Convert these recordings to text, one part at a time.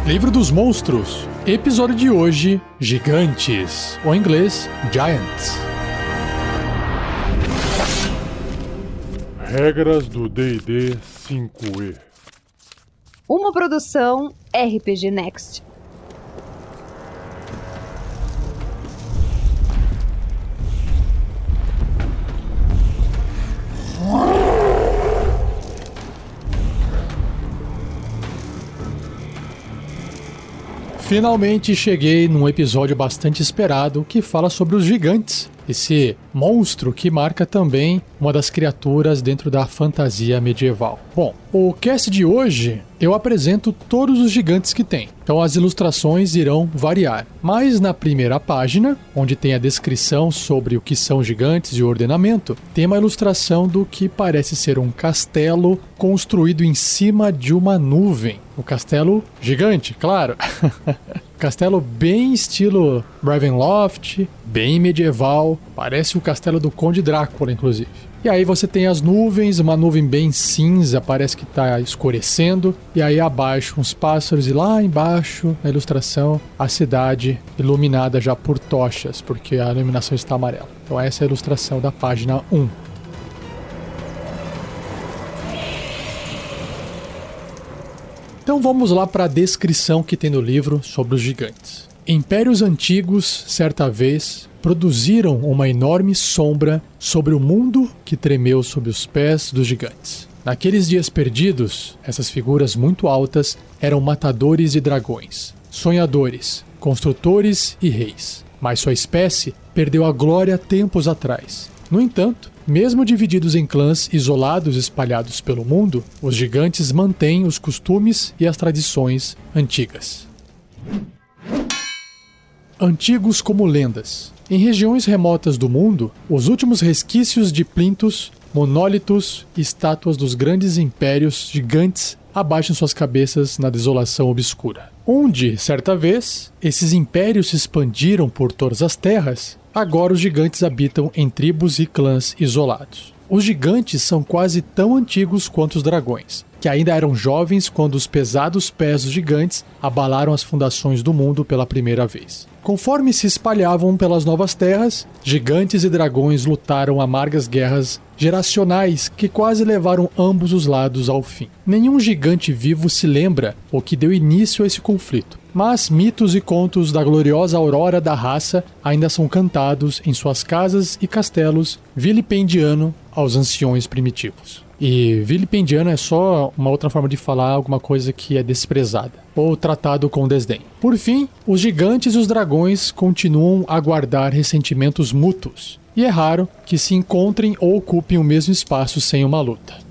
Livro dos Monstros, episódio de hoje, Gigantes, ou em inglês, Giants. Regras do D&D 5e. Uma produção RPG Next. Finalmente cheguei num episódio bastante esperado que fala sobre os gigantes, esse monstro que marca também uma das criaturas dentro da fantasia medieval. Bom, o cast de hoje eu apresento todos os gigantes que tem, então as ilustrações irão variar. Mas na primeira página, onde tem a descrição sobre o que são gigantes e o ordenamento, tem uma ilustração do que parece ser um castelo construído em cima de uma nuvem. O castelo gigante, claro. Castelo bem estilo Ravenloft, bem medieval, parece o castelo do Conde Drácula, inclusive. E aí você tem as nuvens, uma nuvem bem cinza, parece que está escurecendo. E aí abaixo uns pássaros e lá embaixo, na ilustração, a cidade iluminada já por tochas, porque a iluminação está amarela. Então essa é a ilustração da página 1. Então vamos lá para a descrição que tem no livro sobre os gigantes. Impérios antigos, certa vez, produziram uma enorme sombra sobre o mundo que tremeu sob os pés dos gigantes. Naqueles dias perdidos, essas figuras muito altas eram matadores de dragões, sonhadores, construtores e reis. Mas sua espécie perdeu a glória tempos atrás. No entanto, mesmo divididos em clãs isolados espalhados pelo mundo, os gigantes mantêm os costumes e as tradições antigas. Antigos como lendas. Em regiões remotas do mundo, os últimos resquícios de plintos, monólitos e estátuas dos grandes impérios gigantes abaixam suas cabeças na desolação obscura. Onde, certa vez, esses impérios se expandiram por todas as terras, agora os gigantes habitam em tribos e clãs isolados. Os gigantes são quase tão antigos quanto os dragões, que ainda eram jovens quando os pesados pés dos gigantes abalaram as fundações do mundo pela primeira vez. Conforme se espalhavam pelas novas terras, gigantes e dragões lutaram amargas guerras geracionais que quase levaram ambos os lados ao fim. Nenhum gigante vivo se lembra o que deu início a esse conflito, mas mitos e contos da gloriosa aurora da raça ainda são cantados em suas casas e castelos, vilipendiando aos anciões primitivos. E vilipendiano é só uma outra forma de falar alguma coisa que é desprezada, ou tratado com desdém. Por fim, os gigantes e os dragões continuam a guardar ressentimentos mútuos, e é raro que se encontrem ou ocupem o mesmo espaço sem uma luta.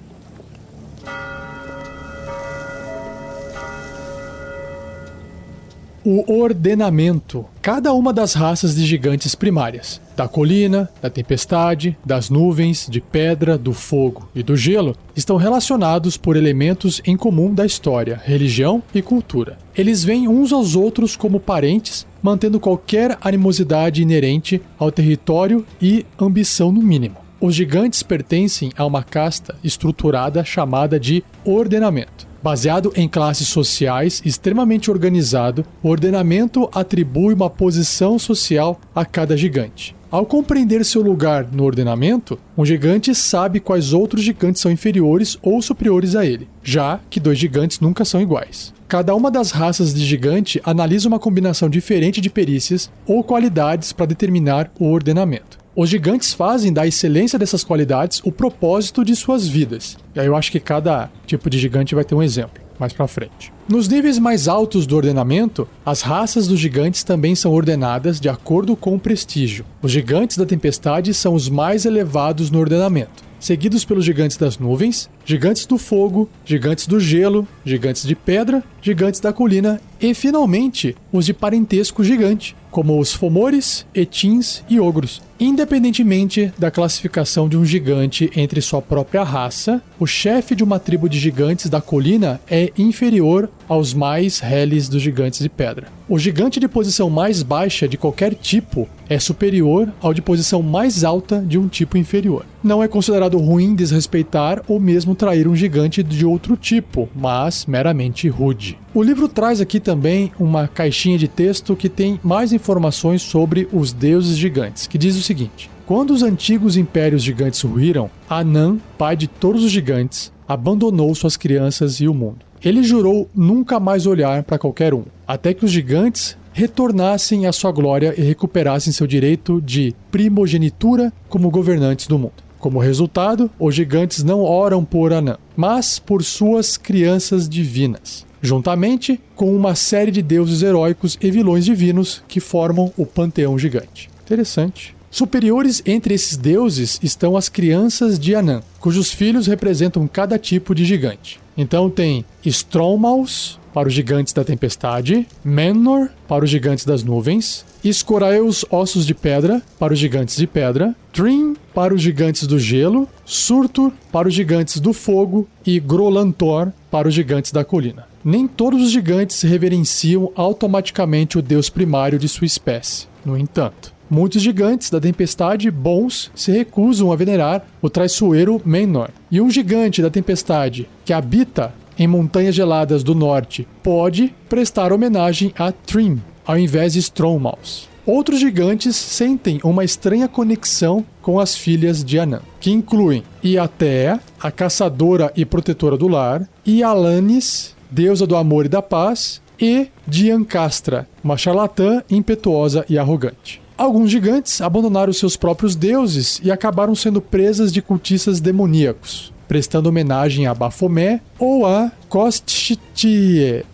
O ordenamento. Cada uma das raças de gigantes primárias, da colina, da tempestade, das nuvens, de pedra, do fogo e do gelo, estão relacionados por elementos em comum da história, religião e cultura. Eles veem uns aos outros como parentes, mantendo qualquer animosidade inerente ao território e ambição no mínimo. Os gigantes pertencem a uma casta estruturada chamada de ordenamento. Baseado em classes sociais extremamente organizado, o ordenamento atribui uma posição social a cada gigante. Ao compreender seu lugar no ordenamento, um gigante sabe quais outros gigantes são inferiores ou superiores a ele, já que dois gigantes nunca são iguais. Cada uma das raças de gigante analisa uma combinação diferente de perícias ou qualidades para determinar o ordenamento. Os gigantes fazem da excelência dessas qualidades o propósito de suas vidas. E aí eu acho que cada tipo de gigante vai ter um exemplo mais pra frente. Nos níveis mais altos do ordenamento, as raças dos gigantes também são ordenadas de acordo com o prestígio. Os gigantes da tempestade são os mais elevados no ordenamento, seguidos pelos gigantes das nuvens, gigantes do fogo, gigantes do gelo, gigantes de pedra, gigantes da colina e, finalmente, os de parentesco gigante, como os fomores, etins e ogros. Independentemente da classificação de um gigante entre sua própria raça, o chefe de uma tribo de gigantes da colina é inferior aos mais reles dos gigantes de pedra. O gigante de posição mais baixa de qualquer tipo é superior ao de posição mais alta de um tipo inferior. Não é considerado ruim desrespeitar ou mesmo trair um gigante de outro tipo, mas meramente rude. O livro traz aqui também uma caixinha de texto que tem mais informações sobre os deuses gigantes, que diz o seguinte: quando os antigos impérios gigantes ruíram, Anan, pai de todos os gigantes, abandonou suas crianças e o mundo. Ele jurou nunca mais olhar para qualquer um, até que os gigantes retornassem à sua glória e recuperassem seu direito de primogenitura como governantes do mundo. Como resultado, os gigantes não oram por Anan, mas por suas crianças divinas, juntamente com uma série de deuses heróicos e vilões divinos que formam o panteão gigante. Interessante. Superiores entre esses deuses estão as crianças de Anan, cujos filhos representam cada tipo de gigante. Então tem Strommaus para os gigantes da tempestade, Menor para os gigantes das nuvens, Scoraeus ossos de pedra para os gigantes de pedra, Thrym para os gigantes do gelo, Surtur para os gigantes do fogo e Grolantor para os gigantes da colina. Nem todos os gigantes reverenciam automaticamente o deus primário de sua espécie. No entanto, muitos gigantes da tempestade bons se recusam a venerar o traiçoeiro Menor. E um gigante da tempestade que habita em montanhas geladas do norte pode prestar homenagem a Thrym, ao invés de Strommaus. Outros gigantes sentem uma estranha conexão com as filhas de Anan, que incluem Iatea, a caçadora e protetora do lar, e Alanis, deusa do amor e da paz, e Diancastra, uma charlatã impetuosa e arrogante. Alguns gigantes abandonaram seus próprios deuses e acabaram sendo presas de cultistas demoníacos, prestando homenagem a Baphomet ou a Kosttie.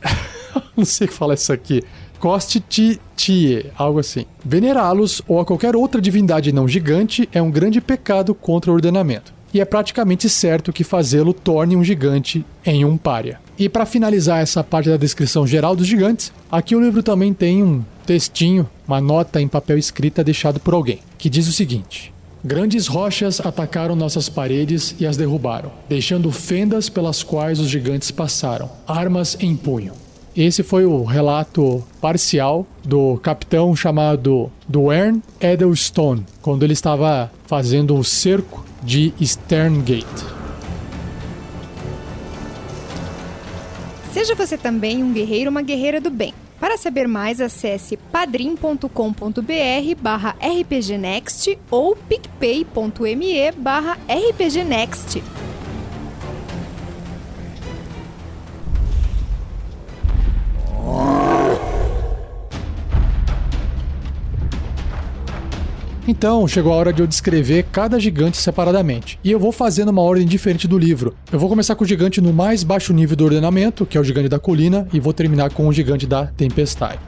Não sei o que falar isso aqui. Kosttie, algo assim. Venerá-los ou a qualquer outra divindade não gigante é um grande pecado contra o ordenamento. E é praticamente certo que fazê-lo torne um gigante em um pária. E para finalizar essa parte da descrição geral dos gigantes, aqui o livro também tem um textinho, uma nota em papel escrita deixado por alguém, que diz o seguinte: grandes rochas atacaram nossas paredes e as derrubaram, deixando fendas pelas quais os gigantes passaram, armas em punho. Esse foi o relato parcial do capitão chamado Duern Edelstone, quando ele estava fazendo o cerco de Sterngate. Seja você também um guerreiro ou uma guerreira do bem. Para saber mais, acesse padrim.com.br/rpgnext ou picpay.me/rpgnext. Então, chegou a hora de eu descrever cada gigante separadamente. E eu vou fazendo uma ordem diferente do livro. Eu vou começar com o gigante no mais baixo nível do ordenamento, que é o gigante da colina, e vou terminar com o gigante da tempestade.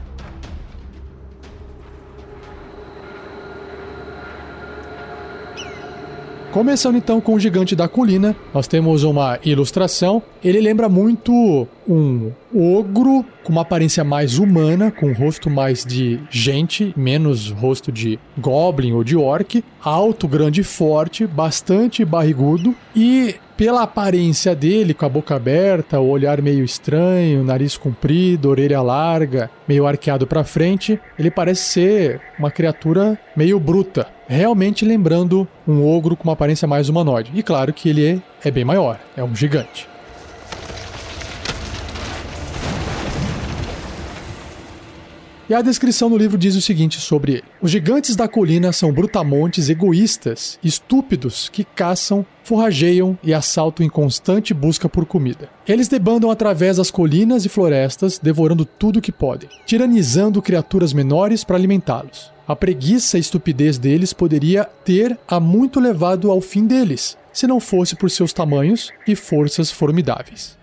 Começando então com o gigante da colina, nós temos uma ilustração. Ele lembra muito um ogro com uma aparência mais humana, com um rosto mais de gente, menos rosto de goblin ou de orc, alto, grande e forte, bastante barrigudo e pela aparência dele, com a boca aberta, o olhar meio estranho, nariz comprido, orelha larga, meio arqueado para frente, ele parece ser uma criatura meio bruta, realmente lembrando um ogro com uma aparência mais humanoide. E claro que ele é bem maior, é um gigante. E a descrição no livro diz o seguinte sobre ele: os gigantes da colina são brutamontes egoístas, estúpidos, que caçam, forrageiam e assaltam em constante busca por comida. Eles debandam através das colinas e florestas, devorando tudo que podem, tiranizando criaturas menores para alimentá-los. A preguiça e estupidez deles poderia ter a muito levado ao fim deles, se não fosse por seus tamanhos e forças formidáveis.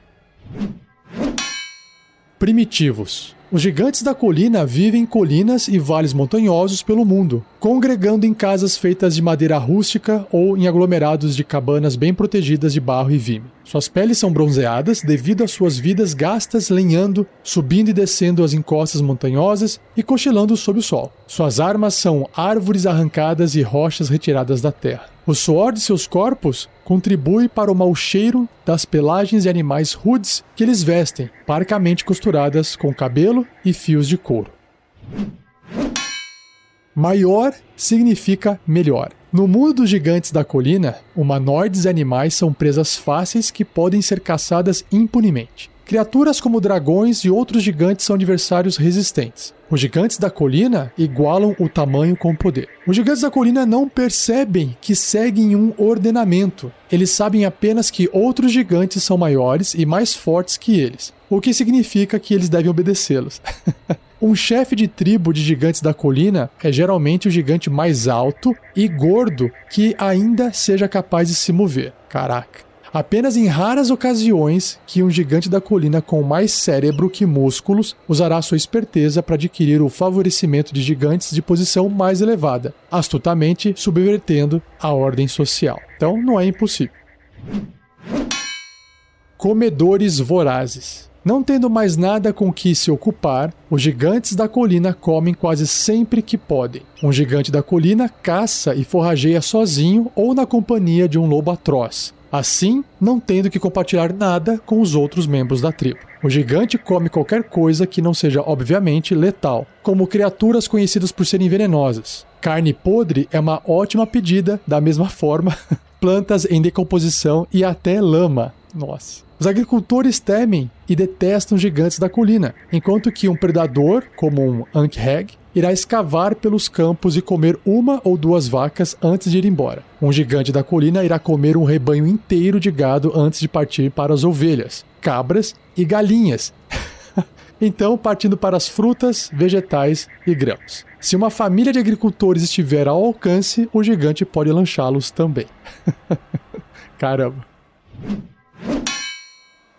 Primitivos. Os gigantes da colina vivem em colinas e vales montanhosos pelo mundo, congregando em casas feitas de madeira rústica ou em aglomerados de cabanas bem protegidas de barro e vime. Suas peles são bronzeadas devido às suas vidas gastas lenhando, subindo e descendo as encostas montanhosas e cochilando sob o sol. Suas armas são árvores arrancadas e rochas retiradas da terra. O suor de seus corpos contribui para o mau cheiro das pelagens de animais rudes que eles vestem, parcamente costuradas com cabelo e fios de couro. Maior significa melhor. No mundo dos gigantes da colina, humanoides e animais são presas fáceis que podem ser caçadas impunemente. Criaturas como dragões e outros gigantes são adversários resistentes. Os gigantes da colina igualam o tamanho com o poder. Os gigantes da colina não percebem que seguem um ordenamento. Eles sabem apenas que outros gigantes são maiores e mais fortes que eles, o que significa que eles devem obedecê-los. Um chefe de tribo de gigantes da colina é geralmente o gigante mais alto e gordo que ainda seja capaz de se mover. Caraca. Apenas em raras ocasiões que um gigante da colina com mais cérebro que músculos usará sua esperteza para adquirir o favorecimento de gigantes de posição mais elevada, astutamente subvertendo a ordem social. Então não é impossível. Comedores vorazes. Não tendo mais nada com que se ocupar, os gigantes da colina comem quase sempre que podem. Um gigante da colina caça e forrageia sozinho ou na companhia de um lobo atroz. Assim, não tendo que compartilhar nada com os outros membros da tribo. O gigante come qualquer coisa que não seja obviamente letal, como criaturas conhecidas por serem venenosas. Carne podre é uma ótima pedida, da mesma forma, plantas em decomposição e até lama. Nossa. Os agricultores temem e detestam gigantes da colina, enquanto que um predador, como um Ankheg, irá escavar pelos campos e comer uma ou duas vacas antes de ir embora. Um gigante da colina irá comer um rebanho inteiro de gado antes de partir para as ovelhas, cabras e galinhas. Então, partindo para as frutas, vegetais e grãos. Se uma família de agricultores estiver ao alcance, o gigante pode lanchá-los também. Caramba.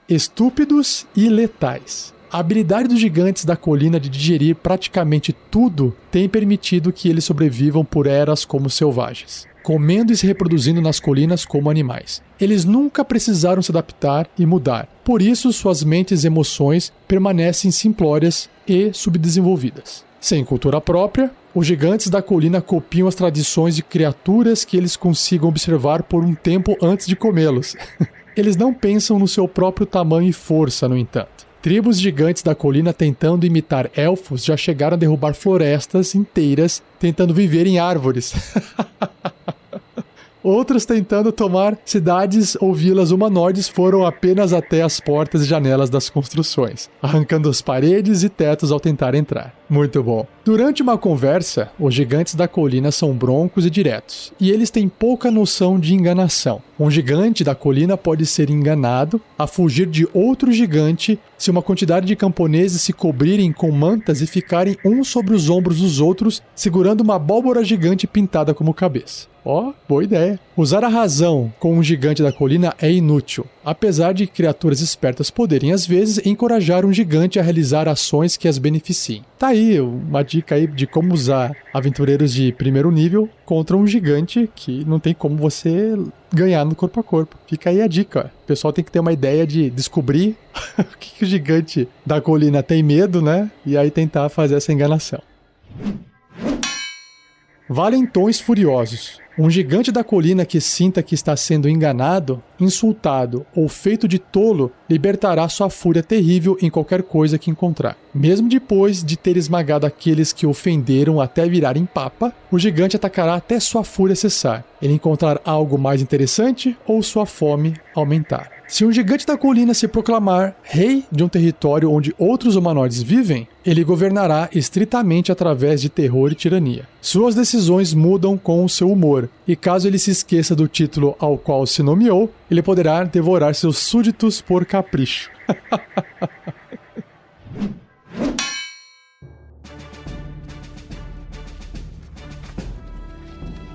Estúpidos e letais. A habilidade dos gigantes da colina de digerir praticamente tudo tem permitido que eles sobrevivam por eras como selvagens, comendo e se reproduzindo nas colinas como animais. Eles nunca precisaram se adaptar e mudar, por isso suas mentes e emoções permanecem simplórias e subdesenvolvidas. Sem cultura própria, os gigantes da colina copiam as tradições de criaturas que eles consigam observar por um tempo antes de comê-los. Eles não pensam no seu próprio tamanho e força, no entanto. Tribos gigantes da colina tentando imitar elfos já chegaram a derrubar florestas inteiras tentando viver em árvores. Outros tentando tomar cidades ou vilas humanoides foram apenas até as portas e janelas das construções, arrancando as paredes e tetos ao tentar entrar. Muito bom. Durante uma conversa, os gigantes da colina são broncos e diretos, e eles têm pouca noção de enganação. Um gigante da colina pode ser enganado a fugir de outro gigante se uma quantidade de camponeses se cobrirem com mantas e ficarem uns sobre os ombros dos outros, segurando uma abóbora gigante pintada como cabeça. Ó, boa ideia. Usar a razão com um gigante da colina é inútil, apesar de criaturas espertas poderem, às vezes, encorajar um gigante a realizar ações que as beneficiem. Tá aí uma dica aí de como usar aventureiros de primeiro nível contra um gigante que não tem como você ganhar no corpo a corpo. Fica aí a dica. O pessoal tem que ter uma ideia de descobrir o que o gigante da colina tem medo, né? E aí tentar fazer essa enganação. Valentões furiosos. Um gigante da colina que sinta que está sendo enganado, insultado ou feito de tolo libertará sua fúria terrível em qualquer coisa que encontrar. Mesmo depois de ter esmagado aqueles que ofenderam até virarem papa, o gigante atacará até sua fúria cessar, ele encontrar algo mais interessante ou sua fome aumentar. Se um gigante da colina se proclamar rei de um território onde outros humanoides vivem, ele governará estritamente através de terror e tirania. Suas decisões mudam com o seu humor, e caso ele se esqueça do título ao qual se nomeou, ele poderá devorar seus súditos por capricho.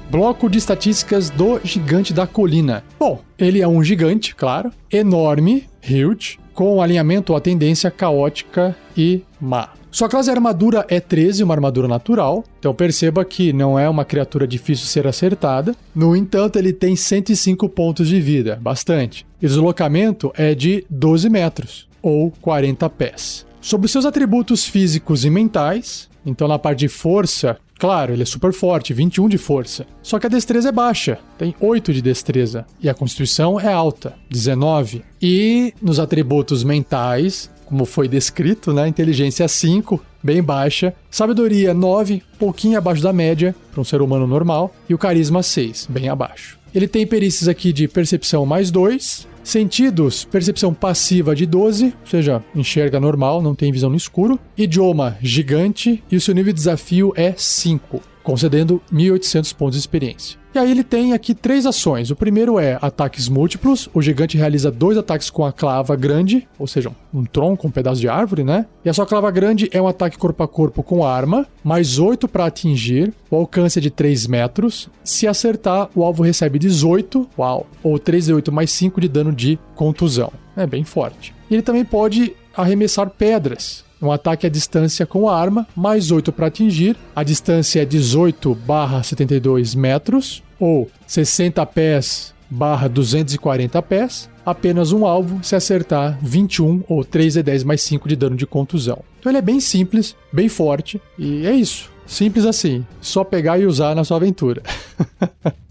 Bloco de estatísticas do gigante da colina. Bom, ele é um gigante, claro, enorme, huge, com alinhamento ou a tendência caótica e má. Sua classe de armadura é 13, uma armadura natural. Então perceba que não é uma criatura difícil de ser acertada. No entanto, ele tem 105 pontos de vida, bastante. E o deslocamento é de 12 metros, ou 40 pés. Sobre seus atributos físicos e mentais, então na parte de força, claro, ele é super forte, 21 de força. Só que a destreza é baixa, tem 8 de destreza. E a constituição é alta, 19. E nos atributos mentais, como foi descrito, né? Inteligência 5, bem baixa. Sabedoria 9, pouquinho abaixo da média para um ser humano normal. E o carisma 6, bem abaixo. Ele tem perícias aqui de percepção mais 2. Sentidos, percepção passiva de 12, ou seja, enxerga normal, não tem visão no escuro. Idioma gigante e o seu nível de desafio é 5, concedendo 1.800 pontos de experiência. E aí ele tem aqui 3 ações. O primeiro é ataques múltiplos. O gigante realiza 2 ataques com a clava grande, ou seja, um tronco, um pedaço de árvore, né? E a sua clava grande é um ataque corpo a corpo com arma, mais 8 para atingir. O alcance é de 3 metros. Se acertar, o alvo recebe 18, uau, ou 3d8 mais 5 de dano de contusão. É bem forte. E ele também pode arremessar pedras. Um ataque à distância com a arma, mais 8 para atingir. A distância é 18/72 metros, ou 60 pés/240 pés. Apenas um alvo, se acertar, 21 ou 3d10 mais 5 de dano de contusão. Então ele é bem simples, bem forte, e é isso. Simples assim, só pegar e usar na sua aventura.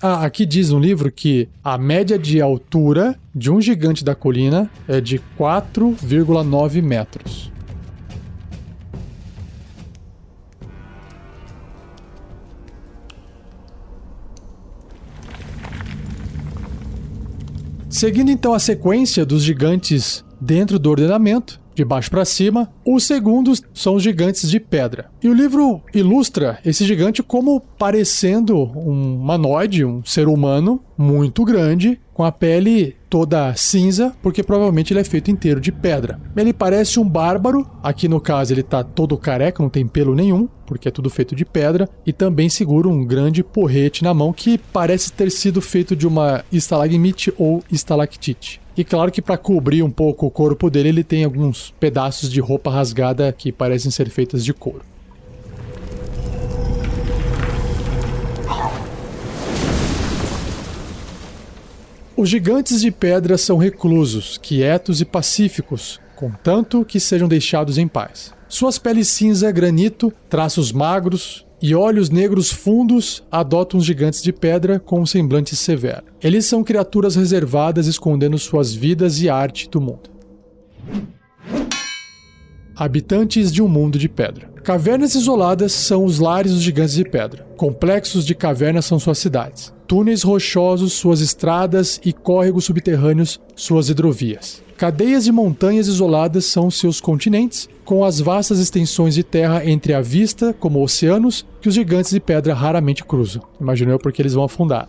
Aqui diz no livro que a média de altura de um gigante da colina é de 4,9 metros. Seguindo então a sequência dos gigantes dentro do ordenamento, de baixo para cima, os segundos são os gigantes de pedra. E o livro ilustra esse gigante como parecendo um humanoide, um ser humano muito grande, com a pele toda cinza, porque provavelmente ele é feito inteiro de pedra. Ele parece um bárbaro, aqui no caso ele tá todo careca, não tem pelo nenhum, porque é tudo feito de pedra, e também segura um grande porrete na mão que parece ter sido feito de uma estalagmite ou estalactite. E claro que para cobrir um pouco o corpo dele, ele tem alguns pedaços de roupa rasgada que parecem ser feitas de couro. Os gigantes de pedra são reclusos, quietos e pacíficos, contanto que sejam deixados em paz. Suas peles cinza, granito, traços magros e olhos negros fundos adotam os gigantes de pedra com um semblante severo. Eles são criaturas reservadas, escondendo suas vidas e arte do mundo. Habitantes de um mundo de pedra. Cavernas isoladas são os lares dos gigantes de pedra. Complexos de cavernas são suas cidades. Túneis rochosos, suas estradas e córregos subterrâneos, suas hidrovias. Cadeias de montanhas isoladas são seus continentes, com as vastas extensões de terra entre a vista, como oceanos, que os gigantes de pedra raramente cruzam. Imagino eu porque eles vão afundar.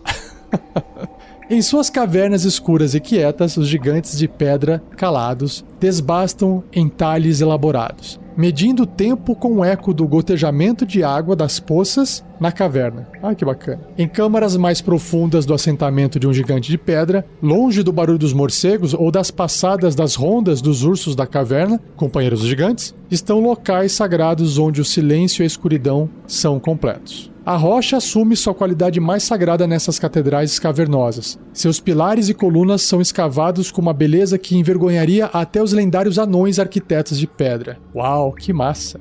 Em suas cavernas escuras e quietas, os gigantes de pedra, calados, desbastam entalhes elaborados, medindo o tempo com o eco do gotejamento de água das poças na caverna. Ah, que bacana. Em câmaras mais profundas do assentamento de um gigante de pedra, longe do barulho dos morcegos ou das passadas das rondas dos ursos da caverna, companheiros dos gigantes, estão locais sagrados onde o silêncio e a escuridão são completos. A rocha assume sua qualidade mais sagrada nessas catedrais cavernosas. Seus pilares e colunas são escavados com uma beleza que envergonharia até os lendários anões arquitetos de pedra. Uau, que massa!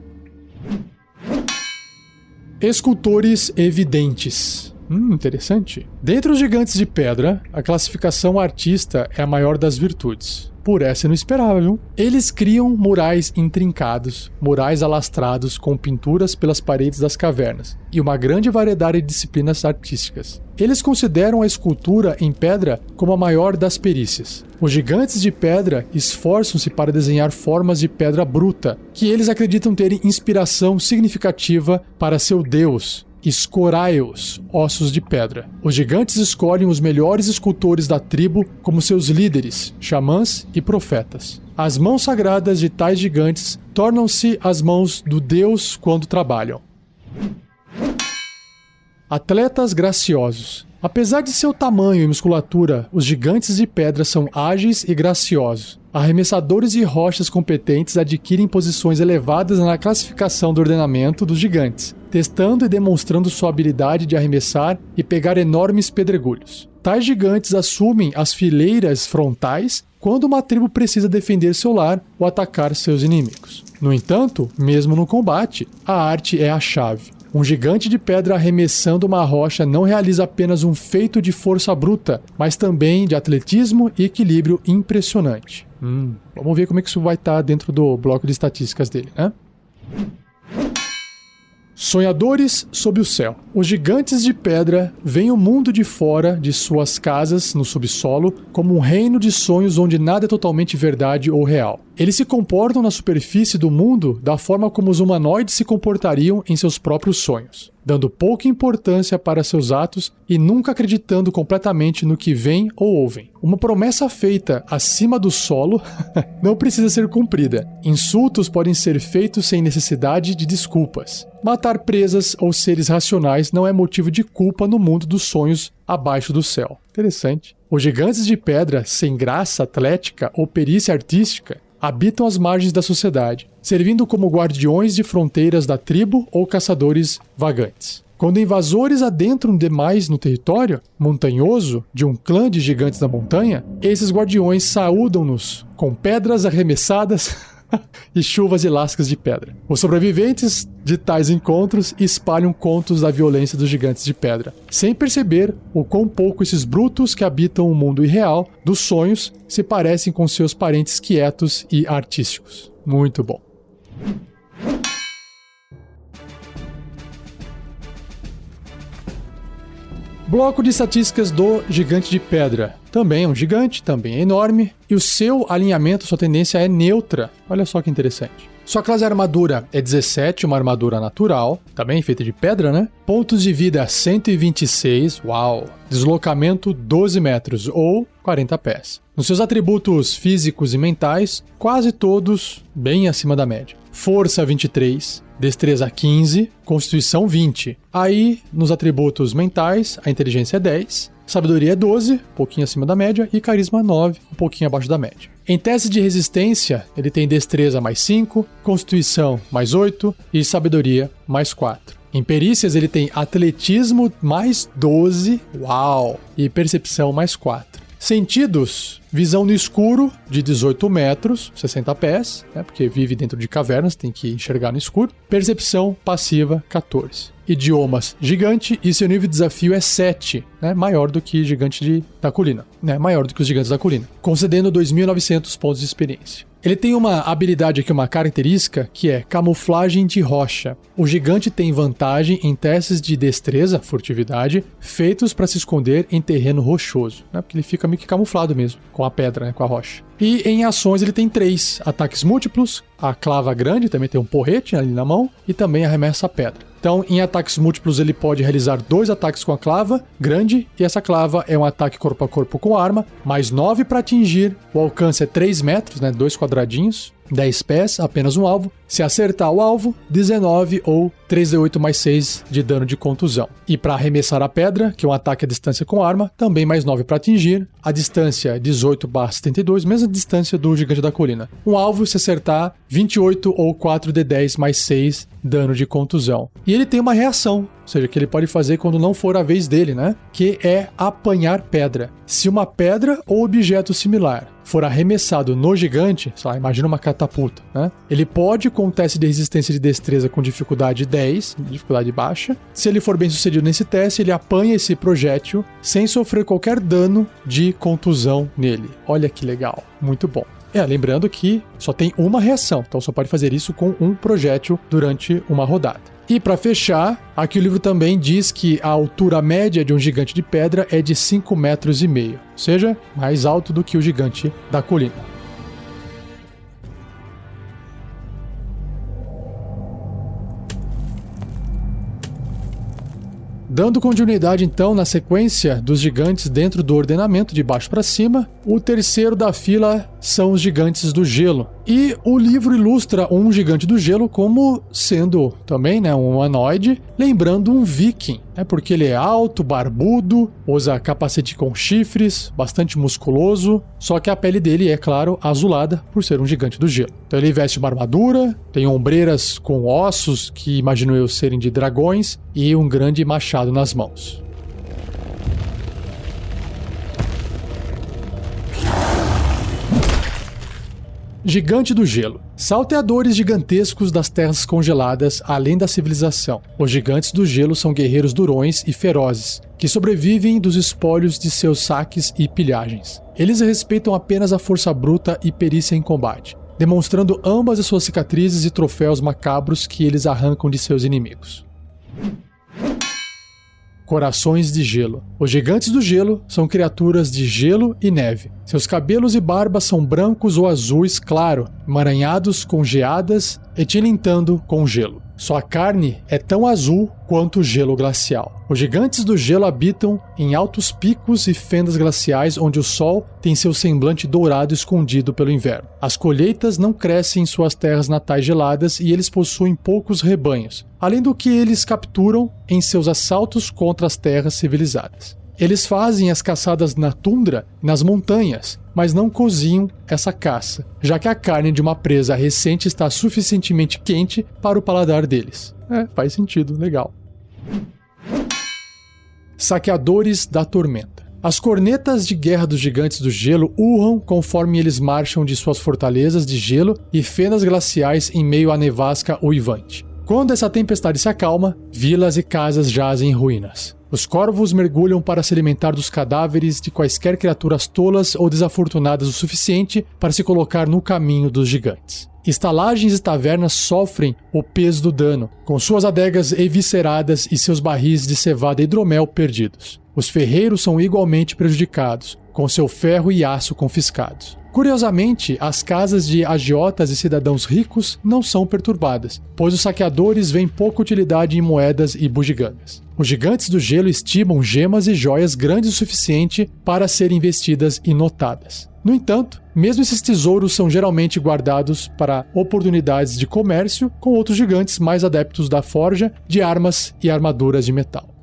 Escultores evidentes. Interessante. Dentre os gigantes de pedra, a classificação artista é a maior das virtudes. Por essa eu não esperava, viu? Eles criam murais intrincados, murais alastrados com pinturas pelas paredes das cavernas e uma grande variedade de disciplinas artísticas. Eles consideram a escultura em pedra como a maior das perícias. Os gigantes de pedra esforçam-se para desenhar formas de pedra bruta, que eles acreditam terem inspiração significativa para seu deus, Scoraios, ossos de pedra. Os gigantes escolhem os melhores escultores da tribo como seus líderes, xamãs e profetas. As mãos sagradas de tais gigantes tornam-se as mãos do deus quando trabalham. Atletas graciosos. Apesar de seu tamanho e musculatura, os gigantes de pedra são ágeis e graciosos. Arremessadores de rochas competentes adquirem posições elevadas na classificação do ordenamento dos gigantes, testando e demonstrando sua habilidade de arremessar e pegar enormes pedregulhos. Tais gigantes assumem as fileiras frontais quando uma tribo precisa defender seu lar ou atacar seus inimigos. No entanto, mesmo no combate, a arte é a chave. Um gigante de pedra arremessando uma rocha não realiza apenas um feito de força bruta, mas também de atletismo e equilíbrio impressionante. Vamos ver como é que isso vai estar dentro do bloco de estatísticas dele, né? Sonhadores sob o céu. Os gigantes de pedra veem o mundo de fora de suas casas no subsolo como um reino de sonhos onde nada é totalmente verdade ou real. Eles se comportam na superfície do mundo da forma como os humanoides se comportariam em seus próprios sonhos, dando pouca importância para seus atos e nunca acreditando completamente no que veem ou ouvem. Uma promessa feita acima do solo não precisa ser cumprida. Insultos podem ser feitos sem necessidade de desculpas. Matar presas ou seres racionais não é motivo de culpa no mundo dos sonhos abaixo do céu. Interessante. Os gigantes de pedra, sem graça atlética ou perícia artística, habitam as margens da sociedade, servindo como guardiões de fronteiras da tribo ou caçadores vagantes. Quando invasores adentram demais no território montanhoso de um clã de gigantes da montanha, esses guardiões saúdam-nos com pedras arremessadas e chuvas e lascas de pedra. Os sobreviventes de tais encontros espalham contos da violência dos gigantes de pedra, sem perceber o quão pouco esses brutos que habitam o mundo irreal dos sonhos se parecem com seus parentes quietos e artísticos. Muito bom. Bloco de estatísticas do gigante de pedra. Também é um gigante, também é enorme, e o seu alinhamento, sua tendência é neutra. Olha só que interessante. Sua classe de armadura é 17, uma armadura natural, também feita de pedra, né? Pontos de vida 126, uau! Deslocamento 12 metros, ou 40 pés. Nos seus atributos físicos e mentais, quase todos bem acima da média. Força 23, destreza 15, constituição 20. Aí, nos atributos mentais, a inteligência é 10, sabedoria é 12, um pouquinho acima da média, e carisma 9, um pouquinho abaixo da média. Em teste de resistência, ele tem destreza mais 5, constituição mais 8 e sabedoria mais 4. Em perícias, ele tem atletismo mais 12, uau, e percepção mais 4. Sentidos, visão no escuro de 18 metros, 60 pés, né, porque vive dentro de cavernas, tem que enxergar no escuro. Percepção passiva, 14. Idiomas, gigante, e seu nível de desafio é 7, né, maior do que gigante da colina, né, maior do que os gigantes da colina, concedendo 2.900 pontos de experiência. Ele tem uma habilidade aqui, uma característica, que é camuflagem de rocha. O gigante tem vantagem em testes de destreza, furtividade, feitos para se esconder em terreno rochoso, né? Porque ele fica meio que camuflado mesmo, com a pedra, né? Com a rocha. E em ações ele tem 3 ataques múltiplos, a clava grande, também tem um porrete ali na mão, e também arremessa a pedra. Então, em ataques múltiplos, ele pode realizar 2 ataques com a clava grande, e essa clava é um ataque corpo a corpo com arma, mais 9 para atingir, o alcance é 3 metros, né, 2 quadradinhos, 10 pés, apenas um alvo. Se acertar o alvo, 19 ou 3d8 mais 6 de dano de contusão. E para arremessar a pedra, que é um ataque à distância com arma, também mais 9 para atingir. A distância 18/72, mesma distância do gigante da colina. Um alvo, se acertar, 28 ou 4d10 mais 6 dano de contusão. E ele tem uma reação, ou seja, que ele pode fazer quando não for a vez dele, né? Que é apanhar pedra. Se uma pedra ou objeto similar for arremessado no gigante, sei lá, imagina uma catapulta, né? Ele pode, com um teste de resistência de destreza com dificuldade 10, dificuldade baixa. Se ele for bem sucedido nesse teste, ele apanha esse projétil sem sofrer qualquer dano de contusão nele. Olha que legal, muito bom. Lembrando que só tem uma reação, então só pode fazer isso com um projétil durante uma rodada. E para fechar, aqui o livro também diz que a altura média de um gigante de pedra é de 5,5 metros, ou seja, mais alto do que o gigante da colina. Dando continuidade então na sequência dos gigantes dentro do ordenamento de baixo para cima, o terceiro da fila são os gigantes do gelo. E o livro ilustra um gigante do gelo como sendo também, né, um humanoide, lembrando um viking. É porque ele é alto, barbudo, usa capacete com chifres, bastante musculoso, só que a pele dele é, claro, azulada por ser um gigante do gelo. Então ele veste uma armadura, tem ombreiras com ossos que imagino eu serem de dragões e um grande machado nas mãos. Gigante do Gelo. Salteadores gigantescos das terras congeladas além da civilização. Os gigantes do gelo são guerreiros durões e ferozes, que sobrevivem dos espólios de seus saques e pilhagens. Eles respeitam apenas a força bruta e perícia em combate, demonstrando ambas as suas cicatrizes e troféus macabros que eles arrancam de seus inimigos. Corações de Gelo. Os gigantes do gelo são criaturas de gelo e neve. Seus cabelos e barbas são brancos ou azuis claro, emaranhados com geadas e tilintando com gelo. Sua carne é tão azul quanto o gelo glacial. Os gigantes do gelo habitam em altos picos e fendas glaciais onde o sol tem seu semblante dourado escondido pelo inverno. As colheitas não crescem em suas terras natais geladas e eles possuem poucos rebanhos, além do que eles capturam em seus assaltos contra as terras civilizadas. Eles fazem as caçadas na tundra, nas montanhas, mas não cozinham essa caça, já que a carne de uma presa recente está suficientemente quente para o paladar deles. Faz sentido, legal. Saqueadores da Tormenta. As cornetas de guerra dos gigantes do gelo urram conforme eles marcham de suas fortalezas de gelo e fendas glaciais em meio à nevasca uivante. Quando essa tempestade se acalma, vilas e casas jazem em ruínas. Os corvos mergulham para se alimentar dos cadáveres de quaisquer criaturas tolas ou desafortunadas o suficiente para se colocar no caminho dos gigantes. Estalagens e tavernas sofrem o peso do dano, com suas adegas evisceradas e seus barris de cevada e hidromel perdidos. Os ferreiros são igualmente prejudicados, com seu ferro e aço confiscados. Curiosamente, as casas de agiotas e cidadãos ricos não são perturbadas, pois os saqueadores veem pouca utilidade em moedas e bugigangas. Os gigantes do gelo estimam gemas e joias grandes o suficiente para serem investidas e notadas. No entanto, mesmo esses tesouros são geralmente guardados para oportunidades de comércio com outros gigantes mais adeptos da forja de armas e armaduras de metal.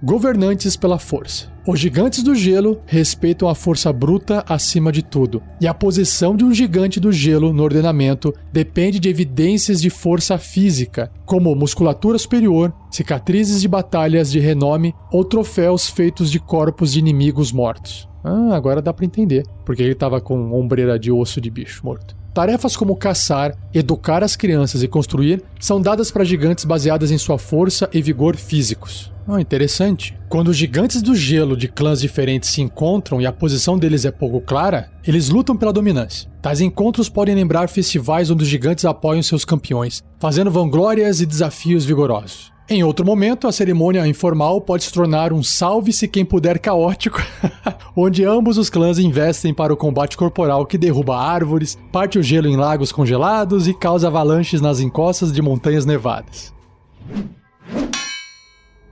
Governantes pela força. Os gigantes do gelo respeitam a força bruta acima de tudo, e a posição de um gigante do gelo no ordenamento depende de evidências de força física, como musculatura superior, cicatrizes de batalhas de renome ou troféus feitos de corpos de inimigos mortos. Agora dá pra entender, porque ele tava com ombreira de osso de bicho morto. Tarefas como caçar, educar as crianças e construir são dadas para gigantes baseadas em sua força e vigor físicos. Interessante. Quando os gigantes do gelo de clãs diferentes se encontram e a posição deles é pouco clara, eles lutam pela dominância. Tais encontros podem lembrar festivais onde os gigantes apoiam seus campeões, fazendo vanglórias e desafios vigorosos. Em outro momento, a cerimônia informal pode se tornar um salve-se quem puder caótico, onde ambos os clãs investem para o combate corporal que derruba árvores, parte o gelo em lagos congelados e causa avalanches nas encostas de montanhas nevadas.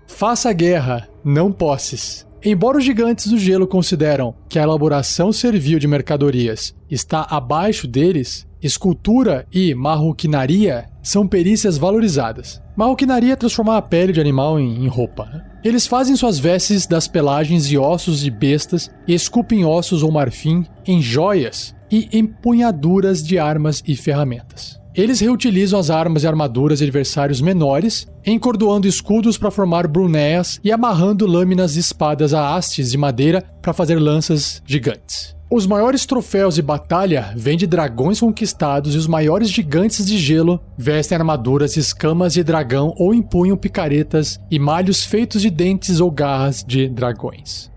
Faça guerra, não posses. Embora os gigantes do gelo consideram que a elaboração servil de mercadorias está abaixo deles, escultura e marroquinaria são perícias valorizadas. Marroquinaria é transformar a pele de animal em roupa. Eles fazem suas vestes das pelagens e ossos de bestas e esculpem ossos ou marfim em joias e empunhaduras de armas e ferramentas. Eles reutilizam as armas e armaduras de adversários menores, encordoando escudos para formar brunéas e amarrando lâminas e espadas a hastes de madeira para fazer lanças gigantes. Os maiores troféus de batalha vêm de dragões conquistados e os maiores gigantes de gelo vestem armaduras e escamas de dragão ou empunham picaretas e malhos feitos de dentes ou garras de dragões.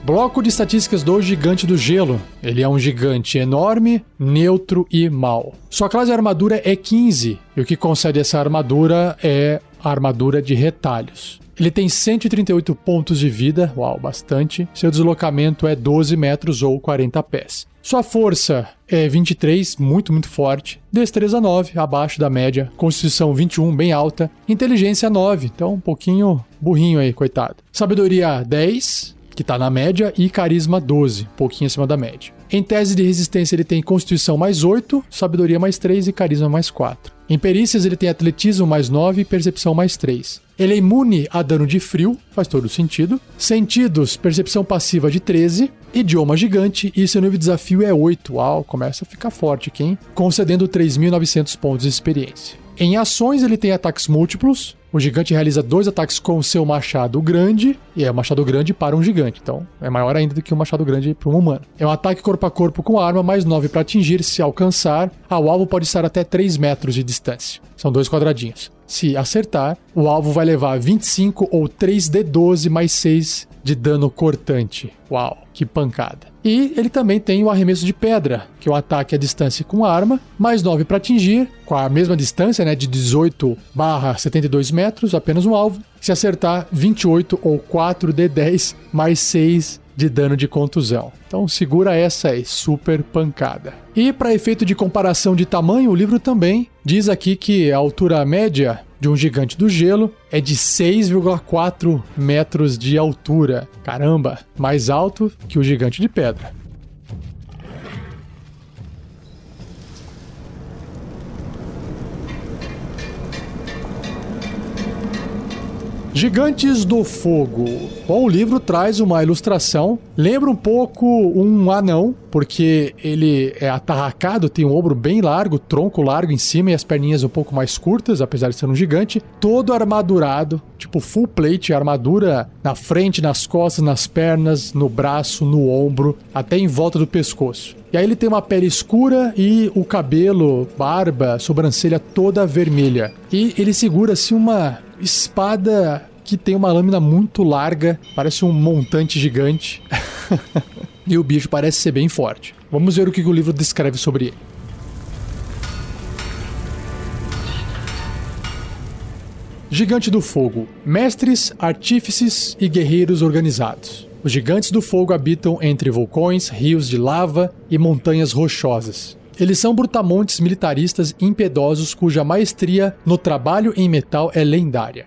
Bloco de estatísticas do Gigante do Gelo. Ele é um gigante enorme, neutro e mau. Sua classe de armadura é 15, e o que concede essa armadura é a armadura de retalhos. Ele tem 138 pontos de vida, uau, bastante. Seu deslocamento é 12 metros ou 40 pés. Sua força é 23, muito forte. Destreza 9, abaixo da média. Constituição 21, bem alta. Inteligência 9, então um pouquinho burrinho aí, coitado. Sabedoria 10. que tá na média, e carisma 12, um pouquinho acima da média. Em tese de resistência ele tem constituição mais 8, sabedoria mais 3 e carisma mais 4. Em perícias ele tem atletismo mais 9 e percepção mais 3. Ele é imune a dano de frio, faz todo sentido. Sentidos, percepção passiva de 13. Idioma gigante e seu nível de desafio é 8. Uau, começa a ficar forte aqui, hein? Concedendo 3.900 pontos de experiência. Em ações ele tem ataques múltiplos. O gigante realiza 2 ataques com seu machado grande, e é um machado grande para um gigante, então é maior ainda do que um machado grande para um humano. É um ataque corpo a corpo com arma, mais 9 para atingir, se alcançar. O alvo pode estar até 3 metros de distância. São 2 quadradinhos. Se acertar, o alvo vai levar 25 ou 3d12 mais 6 de dano cortante. Uau, que pancada. E ele também tem o arremesso de pedra, que é um ataque à distância com arma, mais 9 para atingir, com a mesma distância, né, de 18/72 metros, apenas um alvo. Se acertar, 28 ou 4d10 mais 6 de dano de contusão. Então segura essa aí, super pancada. E para efeito de comparação de tamanho, o livro também diz aqui que a altura média de um gigante do gelo é de 6,4 metros de altura. Caramba, mais alto que o gigante de pedra. Gigantes do Fogo. Bom, o livro traz uma ilustração, lembra um pouco um anão, porque ele é atarracado, tem um ombro bem largo, tronco largo em cima e as perninhas um pouco mais curtas, apesar de ser um gigante, todo armadurado, tipo full plate, armadura na frente, nas costas, nas pernas, no braço, no ombro, até em volta do pescoço. E aí ele tem uma pele escura e o cabelo, barba, sobrancelha toda vermelha. E ele segura assim uma espada que tem uma lâmina muito larga, parece um montante gigante. E o bicho parece ser bem forte. Vamos ver o que o livro descreve sobre ele. Gigante do Fogo. Mestres, artífices e guerreiros organizados. Os gigantes do fogo habitam entre vulcões, rios de lava e montanhas rochosas. Eles são brutamontes militaristas impiedosos cuja maestria no trabalho em metal é lendária.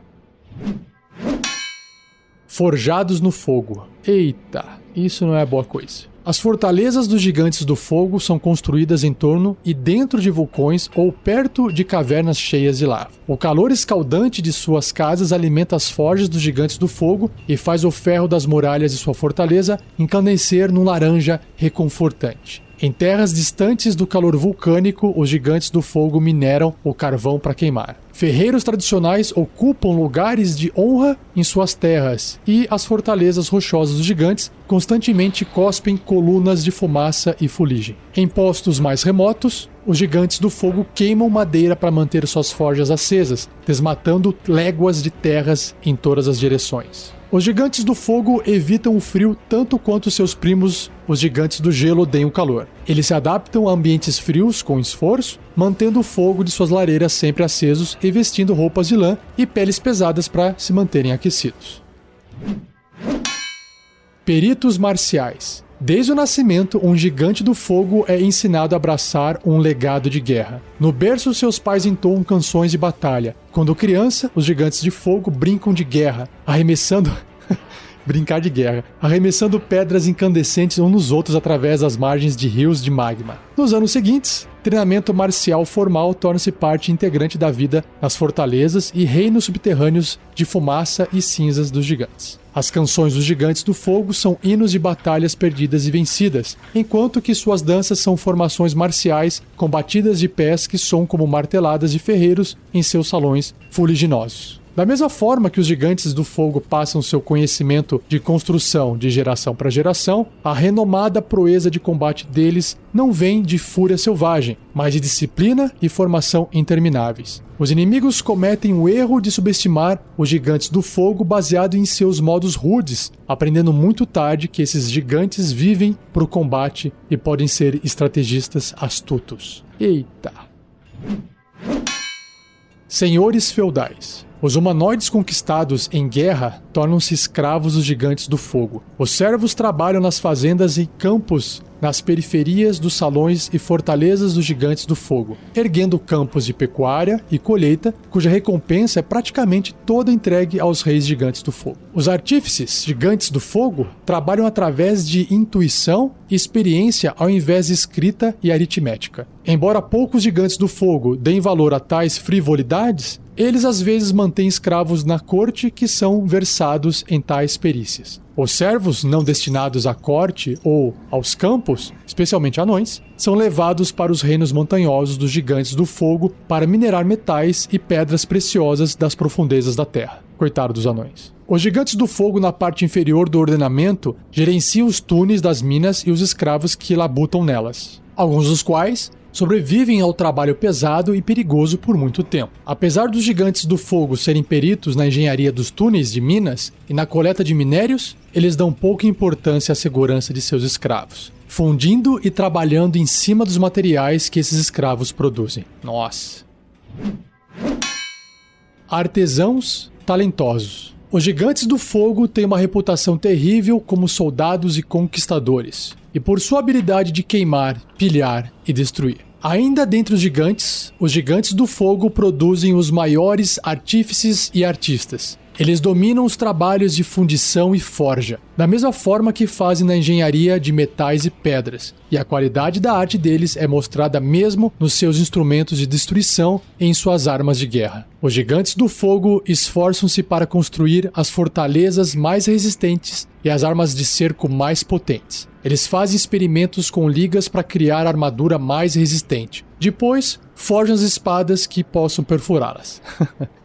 Forjados no fogo. Eita, isso não é boa coisa. As fortalezas dos gigantes do fogo são construídas em torno e dentro de vulcões ou perto de cavernas cheias de lava. O calor escaldante de suas casas alimenta as forjas dos gigantes do fogo e faz o ferro das muralhas de sua fortaleza incandescer num laranja reconfortante. Em terras distantes do calor vulcânico, os gigantes do fogo mineram o carvão para queimar. Ferreiros tradicionais ocupam lugares de honra em suas terras e as fortalezas rochosas dos gigantes constantemente cospem colunas de fumaça e fuligem. Em postos mais remotos, os gigantes do fogo queimam madeira para manter suas forjas acesas, desmatando léguas de terras em todas as direções. Os gigantes do fogo evitam o frio tanto quanto seus primos, os gigantes do gelo, odeiam o calor. Eles se adaptam a ambientes frios com esforço, mantendo o fogo de suas lareiras sempre acesos e vestindo roupas de lã e peles pesadas para se manterem aquecidos. Peritos marciais. Desde o nascimento, um gigante do fogo é ensinado a abraçar um legado de guerra. No berço, seus pais entoam canções de batalha. Quando criança, os gigantes de fogo brincam de guerra, arremessando... brincar de guerra, arremessando pedras incandescentes uns nos outros através das margens de rios de magma. Nos anos seguintes, treinamento marcial formal torna-se parte integrante da vida nas fortalezas e reinos subterrâneos de fumaça e cinzas dos gigantes. As canções dos gigantes do fogo são hinos de batalhas perdidas e vencidas, enquanto que suas danças são formações marciais combatidas de pés que soam como marteladas de ferreiros em seus salões fuliginosos. Da mesma forma que os gigantes do fogo passam seu conhecimento de construção de geração para geração, a renomada proeza de combate deles não vem de fúria selvagem, mas de disciplina e formação intermináveis. Os inimigos cometem o erro de subestimar os gigantes do fogo baseado em seus modos rudes, aprendendo muito tarde que esses gigantes vivem para o combate e podem ser estrategistas astutos. Eita! Senhores feudais. Os humanoides conquistados em guerra tornam-se escravos dos gigantes do fogo. Os servos trabalham nas fazendas e campos nas periferias dos salões e fortalezas dos gigantes do fogo, erguendo campos de pecuária e colheita, cuja recompensa é praticamente toda entregue aos reis gigantes do fogo. Os artífices gigantes do fogo trabalham através de intuição e experiência ao invés de escrita e aritmética. Embora poucos gigantes do fogo deem valor a tais frivolidades, eles às vezes mantêm escravos na corte que são versados em tais perícias. Os servos não destinados à corte ou aos campos, especialmente anões, são levados para os reinos montanhosos dos gigantes do fogo para minerar metais e pedras preciosas das profundezas da terra. Coitado dos anões. Os gigantes do fogo na parte inferior do ordenamento gerenciam os túneis das minas e os escravos que labutam nelas, alguns dos quais sobrevivem ao trabalho pesado e perigoso por muito tempo. Apesar dos gigantes do fogo serem peritos na engenharia dos túneis de minas e na coleta de minérios, eles dão pouca importância à segurança de seus escravos, fundindo e trabalhando em cima dos materiais que esses escravos produzem. Nossa! Artesãos talentosos. Os gigantes do fogo têm uma reputação terrível como soldados e conquistadores, e por sua habilidade de queimar, pilhar e destruir. Ainda dentre os gigantes do fogo produzem os maiores artífices e artistas. Eles dominam os trabalhos de fundição e forja, da mesma forma que fazem na engenharia de metais e pedras, e a qualidade da arte deles é mostrada mesmo nos seus instrumentos de destruição e em suas armas de guerra. Os gigantes do fogo esforçam-se para construir as fortalezas mais resistentes e as armas de cerco mais potentes. Eles fazem experimentos com ligas para criar armadura mais resistente. Depois, forjam as espadas que possam perfurá-las.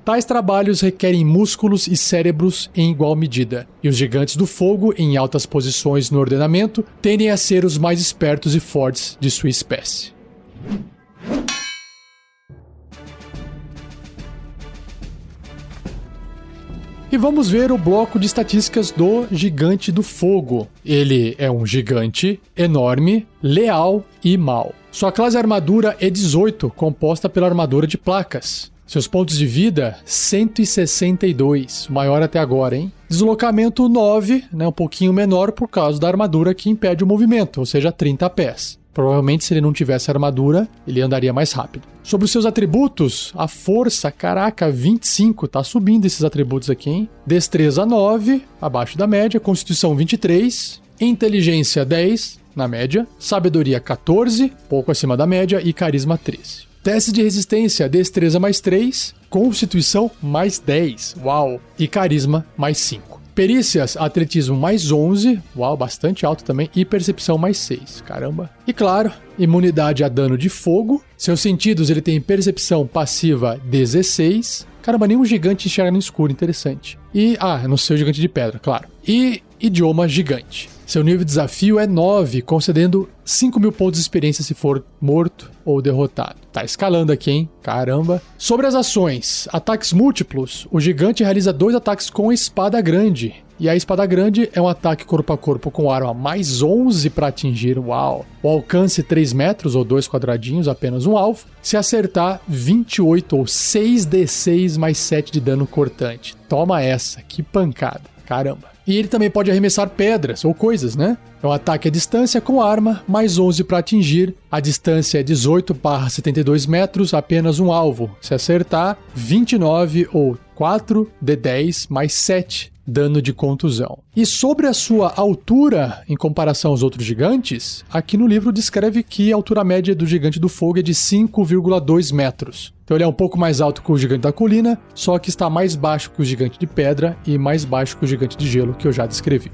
Tais trabalhos requerem músculos e cérebros em igual medida, e os gigantes do fogo, em altas posições no ordenamento, tendem a ser os mais espertos e fortes de sua espécie. E vamos ver o bloco de estatísticas do Gigante do Fogo. Ele é um gigante enorme, leal e mau. Sua classe armadura é 18, composta pela armadura de placas. Seus pontos de vida, 162, o maior até agora, hein? Deslocamento 9, né, um pouquinho menor por causa da armadura que impede o movimento, ou seja, 30 pés. Provavelmente, se ele não tivesse armadura, ele andaria mais rápido. Sobre os seus atributos, a força, caraca, 25, tá subindo esses atributos aqui, hein? Destreza 9, abaixo da média, constituição 23, inteligência 10, na média, sabedoria 14, pouco acima da média, e carisma 13. Teste de resistência, destreza mais 3, constituição mais 10, uau, e carisma mais 5. Perícias, atletismo mais 11, uau, bastante alto também, e percepção mais 6, caramba. E claro, imunidade a dano de fogo. Seus sentidos, ele tem percepção passiva 16, caramba, nenhum gigante enxerga no escuro, interessante. E, no seu gigante de pedra, claro. E idioma gigante. Seu nível de desafio é 9, concedendo 5.000 pontos de experiência se for morto ou derrotado. Tá escalando aqui, hein? Caramba. Sobre as ações, ataques múltiplos, o gigante realiza 2 ataques com a espada grande. E a espada grande é um ataque corpo a corpo com arma mais 11 para atingir, uau. O alcance 3 metros ou 2 quadradinhos, apenas um alvo. Se acertar, 28 ou 6d6 mais 7 de dano cortante. Toma essa, que pancada. Caramba. E ele também pode arremessar pedras ou coisas, né? É um ataque à distância com arma, mais 11 para atingir. A distância é 18/72 metros, apenas um alvo. Se acertar, 29 ou 4d10 mais 7 dano de contusão. E sobre a sua altura, em comparação aos outros gigantes, aqui no livro descreve que a altura média do gigante do fogo é de 5,2 metros. Então ele é um pouco mais alto que o gigante da colina, só que está mais baixo que o gigante de pedra e mais baixo que o gigante de gelo, que eu já descrevi.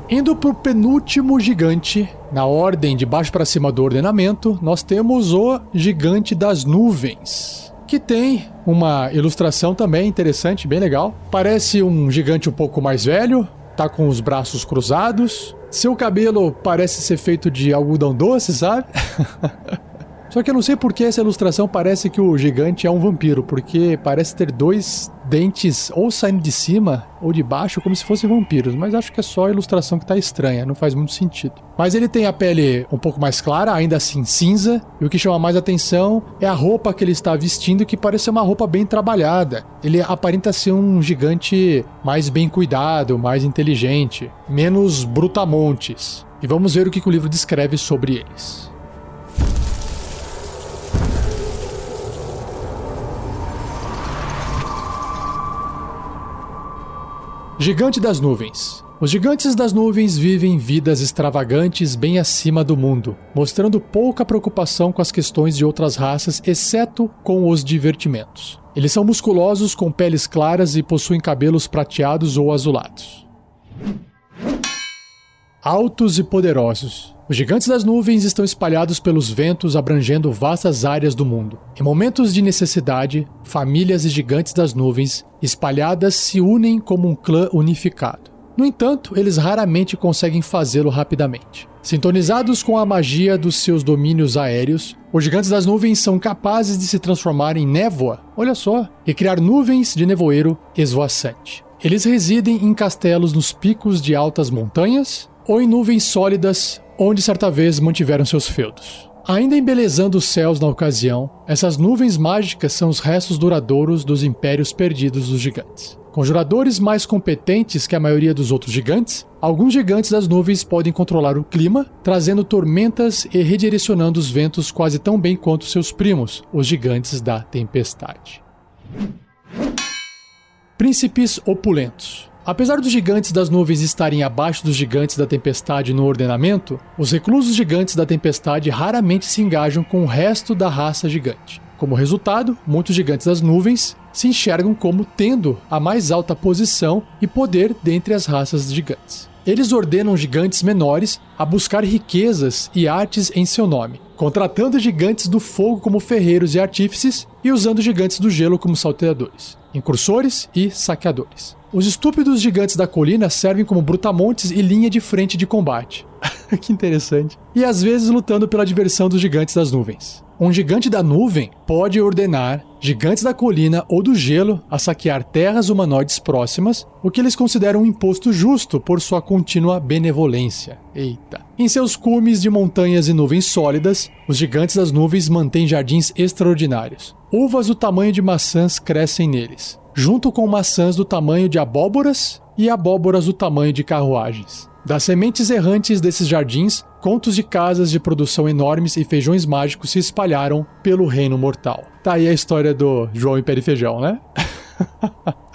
Indo para o penúltimo gigante, na ordem de baixo para cima do ordenamento, nós temos o Gigante das Nuvens, que tem uma ilustração também interessante, bem legal. Parece um gigante um pouco mais velho, tá com os braços cruzados, seu cabelo parece ser feito de algodão doce, sabe? Só que eu não sei por que essa ilustração parece que o gigante é um vampiro, porque parece ter 2 dentes ou saindo de cima ou de baixo, como se fossem vampiros, mas acho que é só a ilustração que tá estranha, não faz muito sentido. Mas ele tem a pele um pouco mais clara, ainda assim cinza, e o que chama mais atenção é a roupa que ele está vestindo, que parece ser uma roupa bem trabalhada. Ele aparenta ser um gigante mais bem cuidado, mais inteligente, menos brutamontes. E vamos ver o que o livro descreve sobre eles. Gigante das nuvens. Os gigantes das nuvens vivem vidas extravagantes bem acima do mundo, mostrando pouca preocupação com as questões de outras raças, exceto com os divertimentos. Eles são musculosos, com peles claras e possuem cabelos prateados ou azulados. Altos e poderosos. Os gigantes das nuvens estão espalhados pelos ventos, abrangendo vastas áreas do mundo. Em momentos de necessidade, famílias e gigantes das nuvens espalhadas se unem como um clã unificado. No entanto, eles raramente conseguem fazê-lo rapidamente. Sintonizados com a magia dos seus domínios aéreos, os gigantes das nuvens são capazes de se transformar em névoa, olha só, e criar nuvens de nevoeiro esvoaçante. Eles residem em castelos nos picos de altas montanhas ou em nuvens sólidas, onde certa vez mantiveram seus feudos. Ainda embelezando os céus na ocasião, essas nuvens mágicas são os restos duradouros dos impérios perdidos dos gigantes. Conjuradores mais competentes que a maioria dos outros gigantes, alguns gigantes das nuvens podem controlar o clima, trazendo tormentas e redirecionando os ventos quase tão bem quanto seus primos, os gigantes da tempestade. Príncipes opulentos. Apesar dos gigantes das nuvens estarem abaixo dos gigantes da tempestade no ordenamento, os reclusos gigantes da tempestade raramente se engajam com o resto da raça gigante. Como resultado, muitos gigantes das nuvens se enxergam como tendo a mais alta posição e poder dentre as raças gigantes. Eles ordenam gigantes menores a buscar riquezas e artes em seu nome, contratando gigantes do fogo como ferreiros e artífices e usando gigantes do gelo como salteadores, incursores e saqueadores. Os estúpidos gigantes da colina servem como brutamontes e linha de frente de combate. Que interessante. E às vezes lutando pela diversão dos gigantes das nuvens. Um gigante da nuvem pode ordenar gigantes da colina ou do gelo a saquear terras humanoides próximas, o que eles consideram um imposto justo por sua contínua benevolência. Eita. Em seus cumes de montanhas e nuvens sólidas, os gigantes das nuvens mantêm jardins extraordinários. Uvas do tamanho de maçãs crescem neles, junto com maçãs do tamanho de abóboras e abóboras do tamanho de carruagens. Das sementes errantes desses jardins, contos de casas de produção enormes e feijões mágicos se espalharam pelo reino mortal. Tá aí a história do João e Pé de Feijão, né?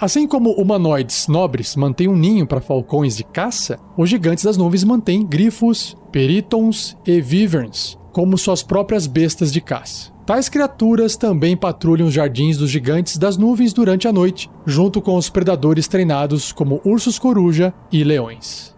Assim como humanoides nobres mantêm um ninho para falcões de caça, os gigantes das nuvens mantêm grifos, perítons e wyverns como suas próprias bestas de caça. Tais criaturas também patrulham os jardins dos gigantes das nuvens durante a noite, junto com os predadores treinados como ursos-coruja e leões.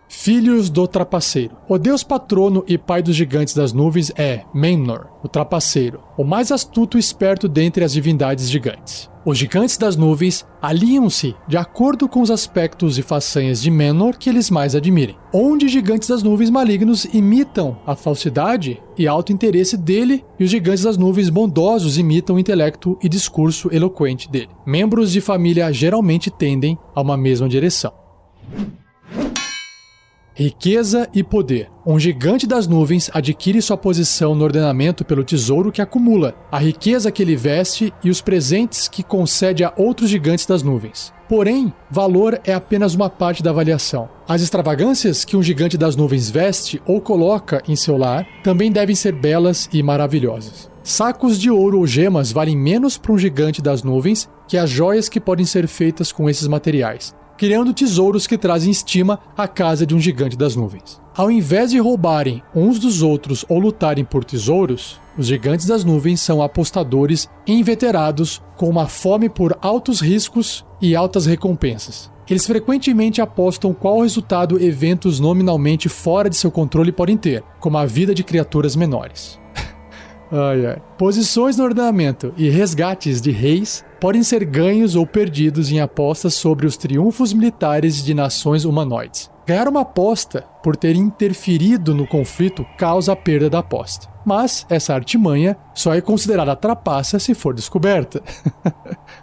Filhos do Trapaceiro. O deus patrono e pai dos gigantes das nuvens é Memnor, o Trapaceiro, o mais astuto e esperto dentre as divindades gigantes. Os gigantes das nuvens alinham-se de acordo com os aspectos e façanhas de Memnor que eles mais admirem, onde gigantes das nuvens malignos imitam a falsidade e alto interesse dele, e os gigantes das nuvens bondosos imitam o intelecto e discurso eloquente dele. Membros de família geralmente tendem a uma mesma direção. Riqueza e poder. Um gigante das nuvens adquire sua posição no ordenamento pelo tesouro que acumula, a riqueza que ele veste e os presentes que concede a outros gigantes das nuvens. Porém, valor é apenas uma parte da avaliação. As extravagâncias que um gigante das nuvens veste ou coloca em seu lar também devem ser belas e maravilhosas. Sacos de ouro ou gemas valem menos para um gigante das nuvens que as joias que podem ser feitas com esses materiais, criando tesouros que trazem estima à casa de um gigante das nuvens. Ao invés de roubarem uns dos outros ou lutarem por tesouros, os gigantes das nuvens são apostadores inveterados com uma fome por altos riscos e altas recompensas. Eles frequentemente apostam qual resultado eventos nominalmente fora de seu controle podem ter, como a vida de criaturas menores. Posições no ordenamento e resgates de reis podem ser ganhos ou perdidos em apostas sobre os triunfos militares de nações humanoides. Ganhar uma aposta por ter interferido no conflito causa a perda da aposta. Mas essa artimanha só é considerada trapaça se for descoberta.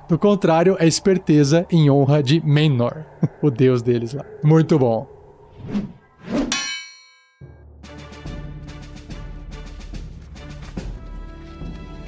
Do contrário, é esperteza em honra de Menor, o deus deles lá. Muito bom.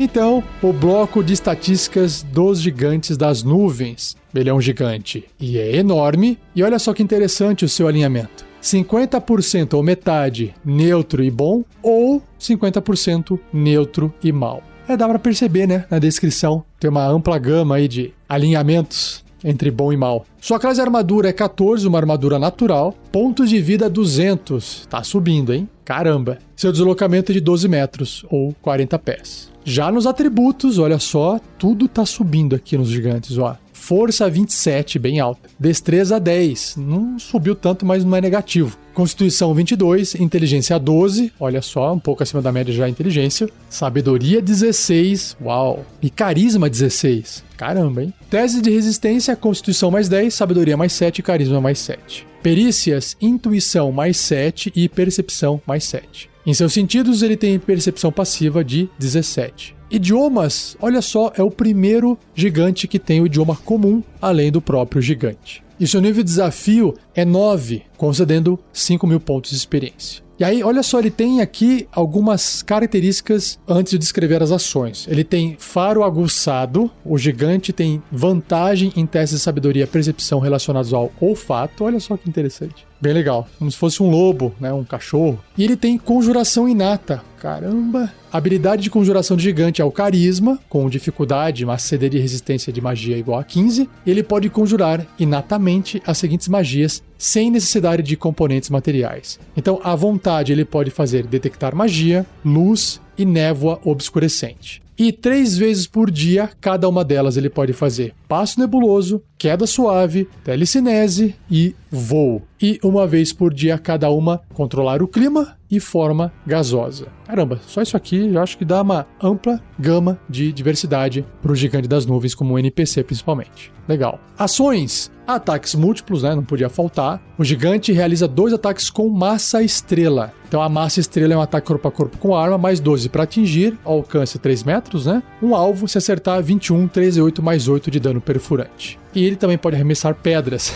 Então, o bloco de estatísticas dos gigantes das nuvens. Ele é um gigante e é enorme. E olha só que interessante o seu alinhamento. 50% ou metade neutro e bom, ou 50% neutro e mal. Dá pra perceber, né? Na descrição tem uma ampla gama aí de alinhamentos entre bom e mal. Sua classe de armadura é 14, uma armadura natural. Pontos de vida 200. Tá subindo, hein? Caramba. Seu deslocamento é de 12 metros, ou 40 pés. Já nos atributos, olha só, tudo tá subindo aqui nos gigantes, ó. Força 27, bem alta. Destreza 10, não subiu tanto, mas não é negativo. Constituição 22, inteligência 12, olha só, um pouco acima da média já a inteligência. Sabedoria 16, uau. E carisma 16, caramba, hein? Tese de resistência, constituição mais 10, sabedoria mais 7 e carisma mais 7. Perícias, intuição mais 7 e percepção mais 7. Em seus sentidos, ele tem percepção passiva de 17. Idiomas, olha só, é o primeiro gigante que tem o idioma comum, além do próprio gigante. E seu nível de desafio é 9, concedendo 5.000 pontos de experiência. E aí, olha só, ele tem aqui algumas características antes de descrever as ações. Ele tem faro aguçado, o gigante tem vantagem em testes de sabedoria e percepção relacionados ao olfato. Olha só que interessante. Bem legal, como se fosse um lobo, né, um cachorro. E ele tem conjuração inata. Caramba! A habilidade de conjuração de gigante é o carisma, com dificuldade, mas CD de resistência de magia igual a 15. Ele pode conjurar inatamente as seguintes magias, sem necessidade de componentes materiais. Então, à vontade, ele pode fazer detectar magia, luz e névoa obscurecente. E 3 vezes por dia, cada uma delas ele pode fazer passo nebuloso, queda suave, telecinese e voo. E 1 vez por dia, cada uma, controlar o clima e forma gasosa. Caramba, só isso aqui já acho que dá uma ampla gama de diversidade para o gigante das nuvens, como um NPC principalmente. Legal. Ações. Ataques múltiplos, né? Não podia faltar. O gigante realiza 2 ataques com massa estrela. Então a massa estrela é um ataque corpo a corpo com arma, mais 12 para atingir, alcance 3 metros, né? Um alvo, se acertar 21, 13, 8 mais 8 de dano perfurante. E ele também pode arremessar pedras.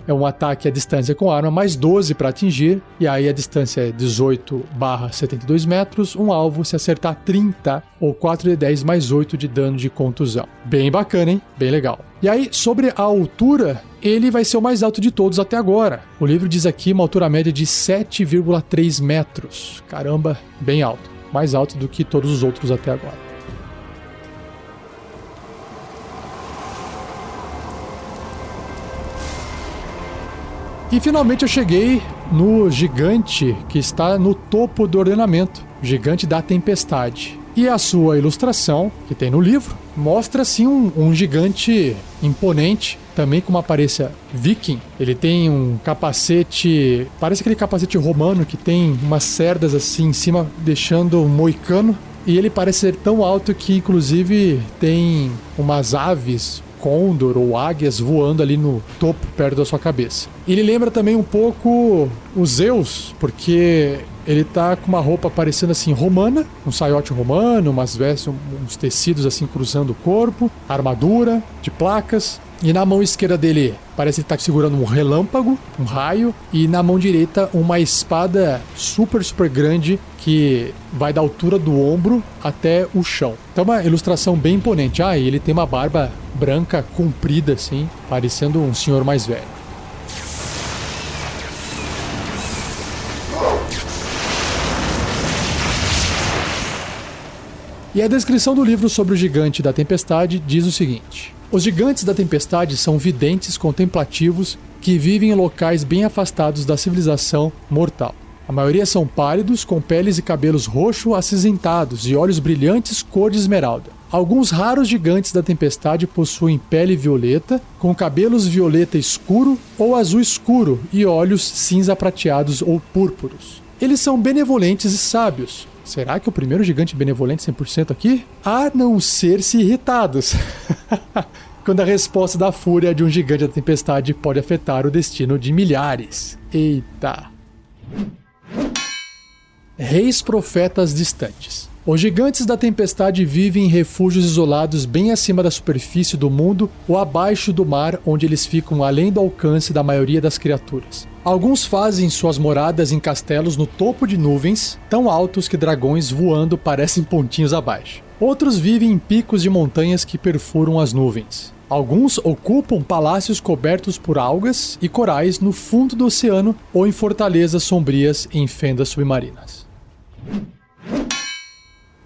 É um ataque à distância com arma, mais 12 para atingir, e aí a distância é 18/72 metros, um alvo se acertar 30 ou 4d10 mais 8 de dano de contusão. Bem bacana, hein? Bem legal. E aí, sobre a altura, ele vai ser o mais alto de todos até agora. O livro diz aqui uma altura média de 7,3 metros. Caramba, bem alto. Mais alto do que todos os outros até agora. E finalmente eu cheguei no gigante que está no topo do ordenamento, o gigante da tempestade. E a sua ilustração, que tem no livro, mostra assim um gigante imponente, também com uma aparência viking. Ele tem um capacete, parece aquele capacete romano que tem umas cerdas assim em cima, deixando um moicano. E ele parece ser tão alto que inclusive tem umas aves, côndor ou águias voando ali no topo, perto da sua cabeça. Ele lembra também um pouco o Zeus, porque ele tá com uma roupa parecendo assim romana, um saiote romano, umas vestes, uns tecidos assim cruzando o corpo, armadura de placas. E na mão esquerda dele parece que ele tá segurando um relâmpago, um raio, e na mão direita uma espada super grande que vai da altura do ombro até o chão. Então uma ilustração bem imponente. E ele tem uma barba branca comprida assim, parecendo um senhor mais velho. E a descrição do livro sobre o gigante da tempestade diz o seguinte: os gigantes da tempestade são videntes contemplativos que vivem em locais bem afastados da civilização mortal. A maioria são pálidos, com peles e cabelos roxo acinzentados e olhos brilhantes cor de esmeralda. Alguns raros gigantes da tempestade possuem pele violeta, com cabelos violeta escuro ou azul escuro e olhos cinza prateados ou púrpuros. Eles são benevolentes e sábios. Será que o primeiro gigante benevolente 100% aqui? A não ser se irritados. Quando a resposta da fúria de um gigante da tempestade pode afetar o destino de milhares. Eita! Reis profetas distantes. Os gigantes da tempestade vivem em refúgios isolados bem acima da superfície do mundo ou abaixo do mar, onde eles ficam além do alcance da maioria das criaturas. Alguns fazem suas moradas em castelos no topo de nuvens, tão altos que dragões voando parecem pontinhos abaixo. Outros vivem em picos de montanhas que perfuram as nuvens. Alguns ocupam palácios cobertos por algas e corais no fundo do oceano ou em fortalezas sombrias em fendas submarinas.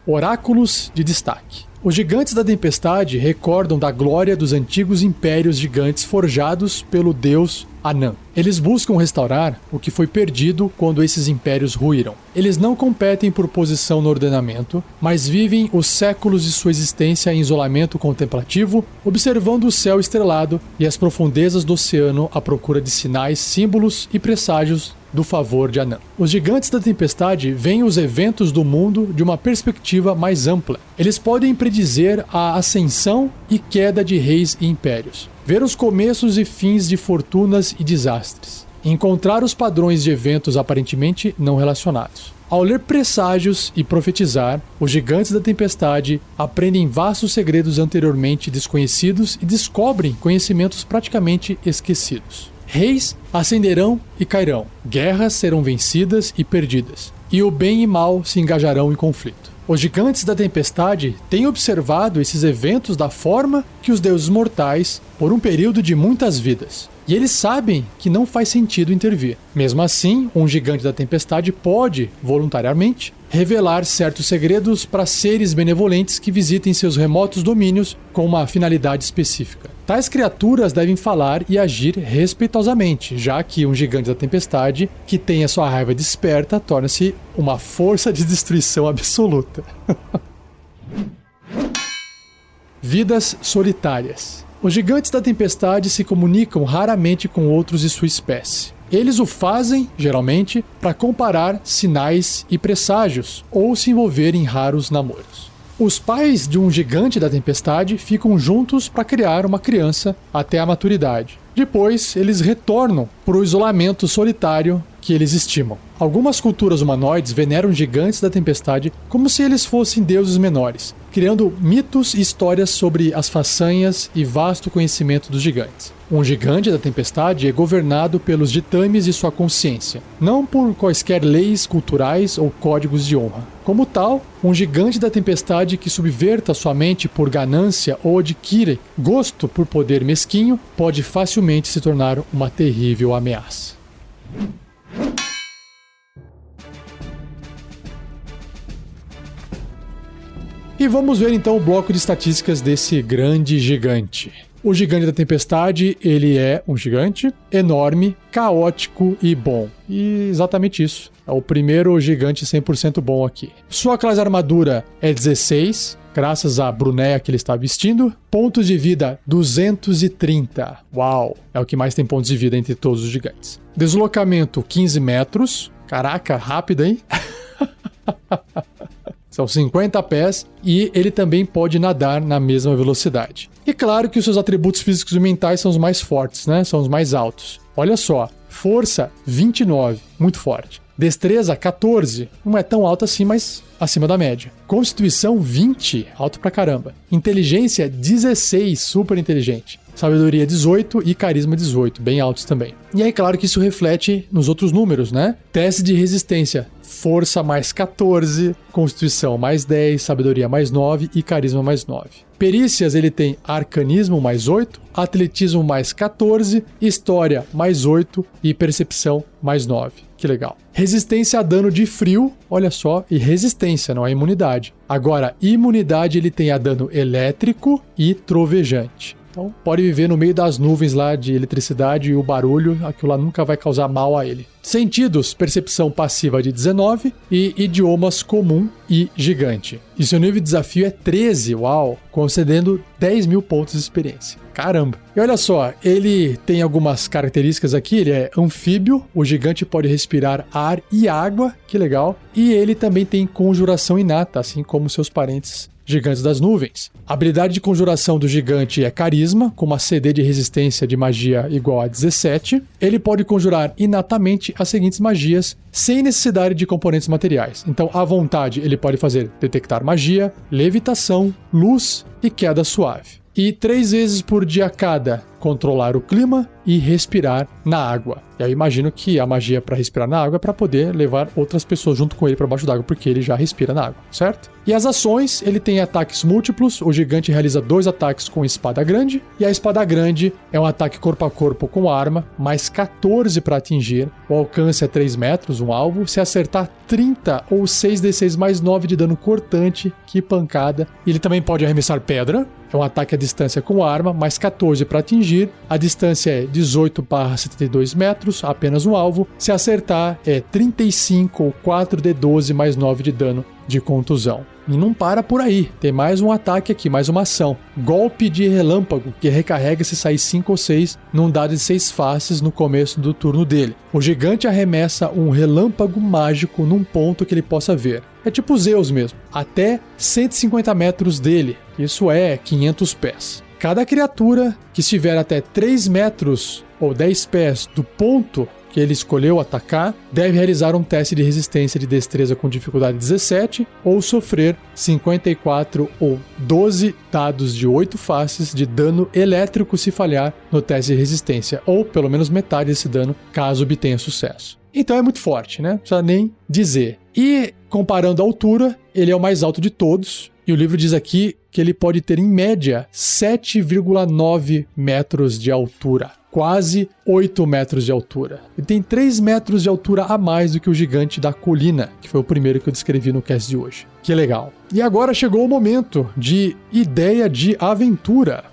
Oráculos de destaque. Os gigantes da tempestade recordam da glória dos antigos impérios gigantes forjados pelo deus Anan. Eles buscam restaurar o que foi perdido quando esses impérios ruíram. Eles não competem por posição no ordenamento, mas vivem os séculos de sua existência em isolamento contemplativo, observando o céu estrelado e as profundezas do oceano à procura de sinais, símbolos e presságios do favor de Anan. Os gigantes da tempestade veem os eventos do mundo de uma perspectiva mais ampla. Eles podem predizer a ascensão e queda de reis e impérios, ver os começos e fins de fortunas e desastres, encontrar os padrões de eventos aparentemente não relacionados. Ao ler presságios e profetizar, os gigantes da tempestade aprendem vastos segredos anteriormente desconhecidos e descobrem conhecimentos praticamente esquecidos. Reis ascenderão e cairão, guerras serão vencidas e perdidas, e o bem e mal se engajarão em conflito. Os gigantes da tempestade têm observado esses eventos da forma que os deuses mortais por um período de muitas vidas. E eles sabem que não faz sentido intervir. Mesmo assim, um gigante da tempestade pode, voluntariamente, revelar certos segredos para seres benevolentes que visitem seus remotos domínios com uma finalidade específica. Tais criaturas devem falar e agir respeitosamente, já que um gigante da tempestade que tem a sua raiva desperta torna-se uma força de destruição absoluta. Vidas solitárias. Os gigantes da tempestade se comunicam raramente com outros de sua espécie. Eles o fazem, geralmente, para comparar sinais e presságios ou se envolver em raros namoros. Os pais de um gigante da tempestade ficam juntos para criar uma criança até a maturidade. Depois, eles retornam para o isolamento solitário que eles estimam. Algumas culturas humanoides veneram gigantes da tempestade como se eles fossem deuses menores, criando mitos e histórias sobre as façanhas e vasto conhecimento dos gigantes. Um gigante da tempestade é governado pelos ditames de sua consciência, não por quaisquer leis culturais ou códigos de honra. Como tal, um gigante da tempestade que subverta sua mente por ganância ou adquire gosto por poder mesquinho pode facilmente se tornar uma terrível ameaça. E vamos ver então o bloco de estatísticas desse grande gigante. O gigante da tempestade, ele é um gigante enorme, caótico e bom. E exatamente isso. É o primeiro gigante 100% bom aqui. Sua classe armadura é 16, graças à brunéia que ele está vestindo. Pontos de vida, 230. Uau! É o que mais tem pontos de vida entre todos os gigantes. Deslocamento, 15 metros. Caraca, rápido, hein? São 50 pés e ele também pode nadar na mesma velocidade. E claro que os seus atributos físicos e mentais são os mais fortes, né? São os mais altos. Olha só, força 29, muito forte. Destreza 14, não é tão alto assim, mas acima da média. Constituição 20, alto pra caramba. Inteligência 16, super inteligente. Sabedoria 18 e carisma 18, bem altos também. E aí, claro que isso reflete nos outros números, né? Teste de resistência, força mais 14, constituição mais 10, sabedoria mais 9 e carisma mais 9. Perícias, ele tem arcanismo mais 8, atletismo mais 14, história mais 8 e percepção mais 9. Que legal. Resistência a dano de frio, olha só, e resistência, não é imunidade. Agora, imunidade ele tem a dano elétrico e trovejante. Então, pode viver no meio das nuvens lá de eletricidade e o barulho, aquilo lá nunca vai causar mal a ele. Sentidos, percepção passiva de 19 e idiomas comum e gigante. E seu nível de desafio é 13, uau, concedendo 10 mil pontos de experiência. Caramba! E olha só, ele tem algumas características aqui, ele é anfíbio, o gigante pode respirar ar e água, que legal. E ele também tem conjuração inata, assim como seus parentes gigantes das nuvens. A habilidade de conjuração do gigante é carisma, com uma CD de resistência de magia igual a 17. Ele pode conjurar inatamente as seguintes magias, sem necessidade de componentes materiais. Então, à vontade, ele pode fazer detectar magia, levitação, luz e queda suave. E 3 vezes por dia cada, controlar o clima e respirar na água. E aí eu imagino que a magia para respirar na água é para poder levar outras pessoas junto com ele para baixo d'água, porque ele já respira na água, certo? E as ações, ele tem ataques múltiplos, o gigante realiza 2 ataques com espada grande, e a espada grande é um ataque corpo a corpo com arma, mais 14 para atingir, o alcance é 3 metros, um alvo, se acertar 30 ou 6d6 mais 9 de dano cortante, que pancada. Ele também pode arremessar pedra, é um ataque à distância com arma, mais 14 para atingir, a distância é 18/72 metros, apenas um alvo, se acertar é 35 ou 4d12 mais 9 de dano de contusão. E não para por aí, tem mais um ataque aqui, mais uma ação. Golpe de relâmpago, que recarrega se sair 5 ou 6 num dado de 6 faces no começo do turno dele. O gigante arremessa um relâmpago mágico num ponto que ele possa ver. É tipo Zeus mesmo, até 150 metros dele, isso é 500 pés. Cada criatura que estiver até 3 metros ou 10 pés do ponto que ele escolheu atacar, deve realizar um teste de resistência de destreza com dificuldade 17 ou sofrer 54 ou 12 dados de 8 faces de dano elétrico se falhar no teste de resistência, ou pelo menos metade desse dano caso obtenha sucesso. Então é muito forte, né? Não precisa nem dizer. E comparando a altura, ele é o mais alto de todos, e o livro diz aqui que ele pode ter em média 7,9 metros de altura. Quase 8 metros de altura. Ele tem 3 metros de altura a mais do que o gigante da colina, que foi o primeiro que eu descrevi no cast de hoje. Que legal. E agora chegou o momento de ideia de aventura.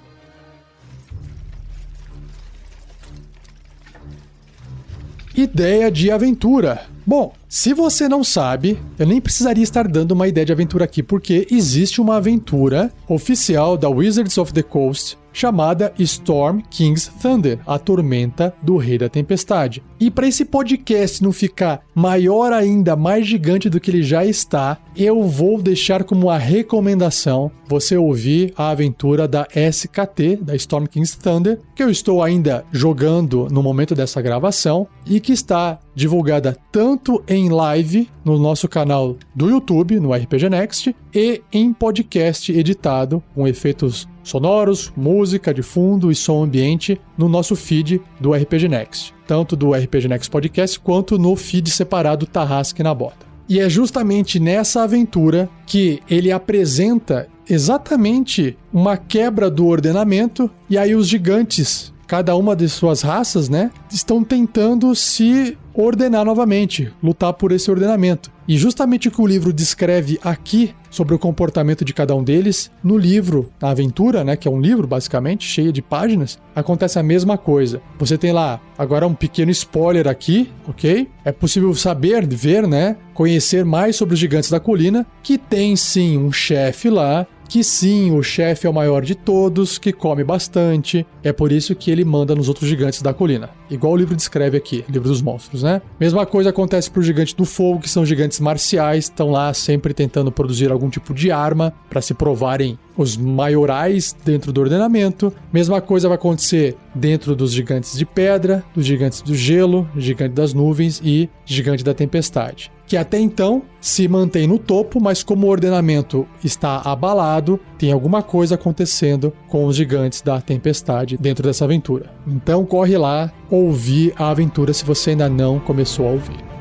Ideia de aventura. Bom, se você não sabe, eu nem precisaria estar dando uma ideia de aventura aqui, porque existe uma aventura oficial da Wizards of the Coast chamada Storm King's Thunder, a tormenta do Rei da Tempestade. E para esse podcast não ficar maior ainda, mais gigante do que ele já está, eu vou deixar como uma recomendação você ouvir a aventura da SKT, da Storm King's Thunder, que eu estou ainda jogando no momento dessa gravação e que está divulgada tanto em live no nosso canal do YouTube, no RPG Next, e em podcast editado com efeitos sonoros, música de fundo e som ambiente no nosso feed do RPG Next, tanto do RPG Next Podcast quanto no feed separado Tarrasque na Bota. E é justamente nessa aventura que ele apresenta exatamente uma quebra do ordenamento, e aí os gigantes, cada uma de suas raças, né, estão tentando se ordenar novamente, lutar por esse ordenamento. E justamente o que o livro descreve aqui sobre o comportamento de cada um deles, no livro, na aventura, né, que é um livro basicamente, cheio de páginas, acontece a mesma coisa. Você tem lá, agora um pequeno spoiler aqui, ok? É possível saber, ver, né, conhecer mais sobre os gigantes da colina, que tem sim um chefe lá, que sim, o chefe é o maior de todos, que come bastante, é por isso que ele manda nos outros gigantes da colina. Igual o livro descreve aqui, livro dos monstros, né? Mesma coisa acontece pro gigante do fogo, que são gigantes marciais, estão lá sempre tentando produzir algum tipo de arma para se provarem os maiorais dentro do ordenamento. Mesma coisa vai acontecer dentro dos gigantes de pedra, dos gigantes do gelo, gigante das nuvens e gigante da tempestade, que até então se mantém no topo, mas como o ordenamento está abalado, tem alguma coisa acontecendo com os gigantes da tempestade dentro dessa aventura. Então corre lá ouvir a aventura se você ainda não começou a ouvir.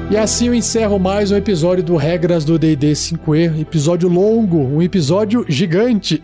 E assim eu encerro mais um episódio do Regras do D&D 5e, episódio longo, um episódio gigante.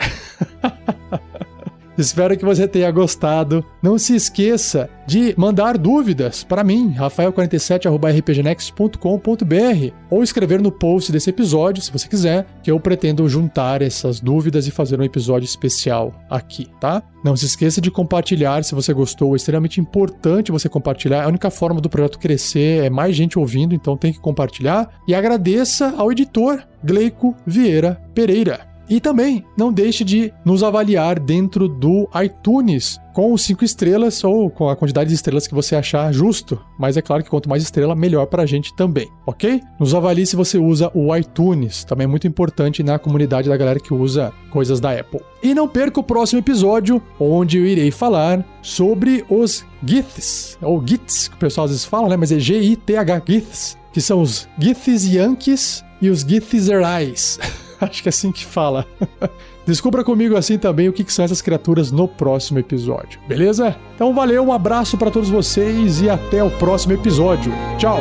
Espero que você tenha gostado. Não se esqueça de mandar dúvidas para mim, rafael47@rpgnext.com.br, ou escrever no post desse episódio, se você quiser, que eu pretendo juntar essas dúvidas e fazer um episódio especial aqui, tá? Não se esqueça de compartilhar se você gostou, é extremamente importante você compartilhar. A única forma do projeto crescer é mais gente ouvindo, então tem que compartilhar. E agradeça ao editor Gleico Vieira Pereira. E também não deixe de nos avaliar dentro do iTunes com os 5 estrelas ou com a quantidade de estrelas que você achar justo. Mas é claro que quanto mais estrela, melhor pra gente também, ok? Nos avalie se você usa o iTunes. Também é muito importante na comunidade da galera que usa coisas da Apple. E não perca o próximo episódio, onde eu irei falar sobre os GITHs, ou GITs, que o pessoal às vezes fala, né? Mas é G-I-T-H, GITHs, que são os GITHs Yankees e os Githzerais. Acho que é assim que fala. Descubra comigo assim também o que são essas criaturas no próximo episódio, beleza? Então valeu, um abraço para todos vocês e até o próximo episódio. Tchau!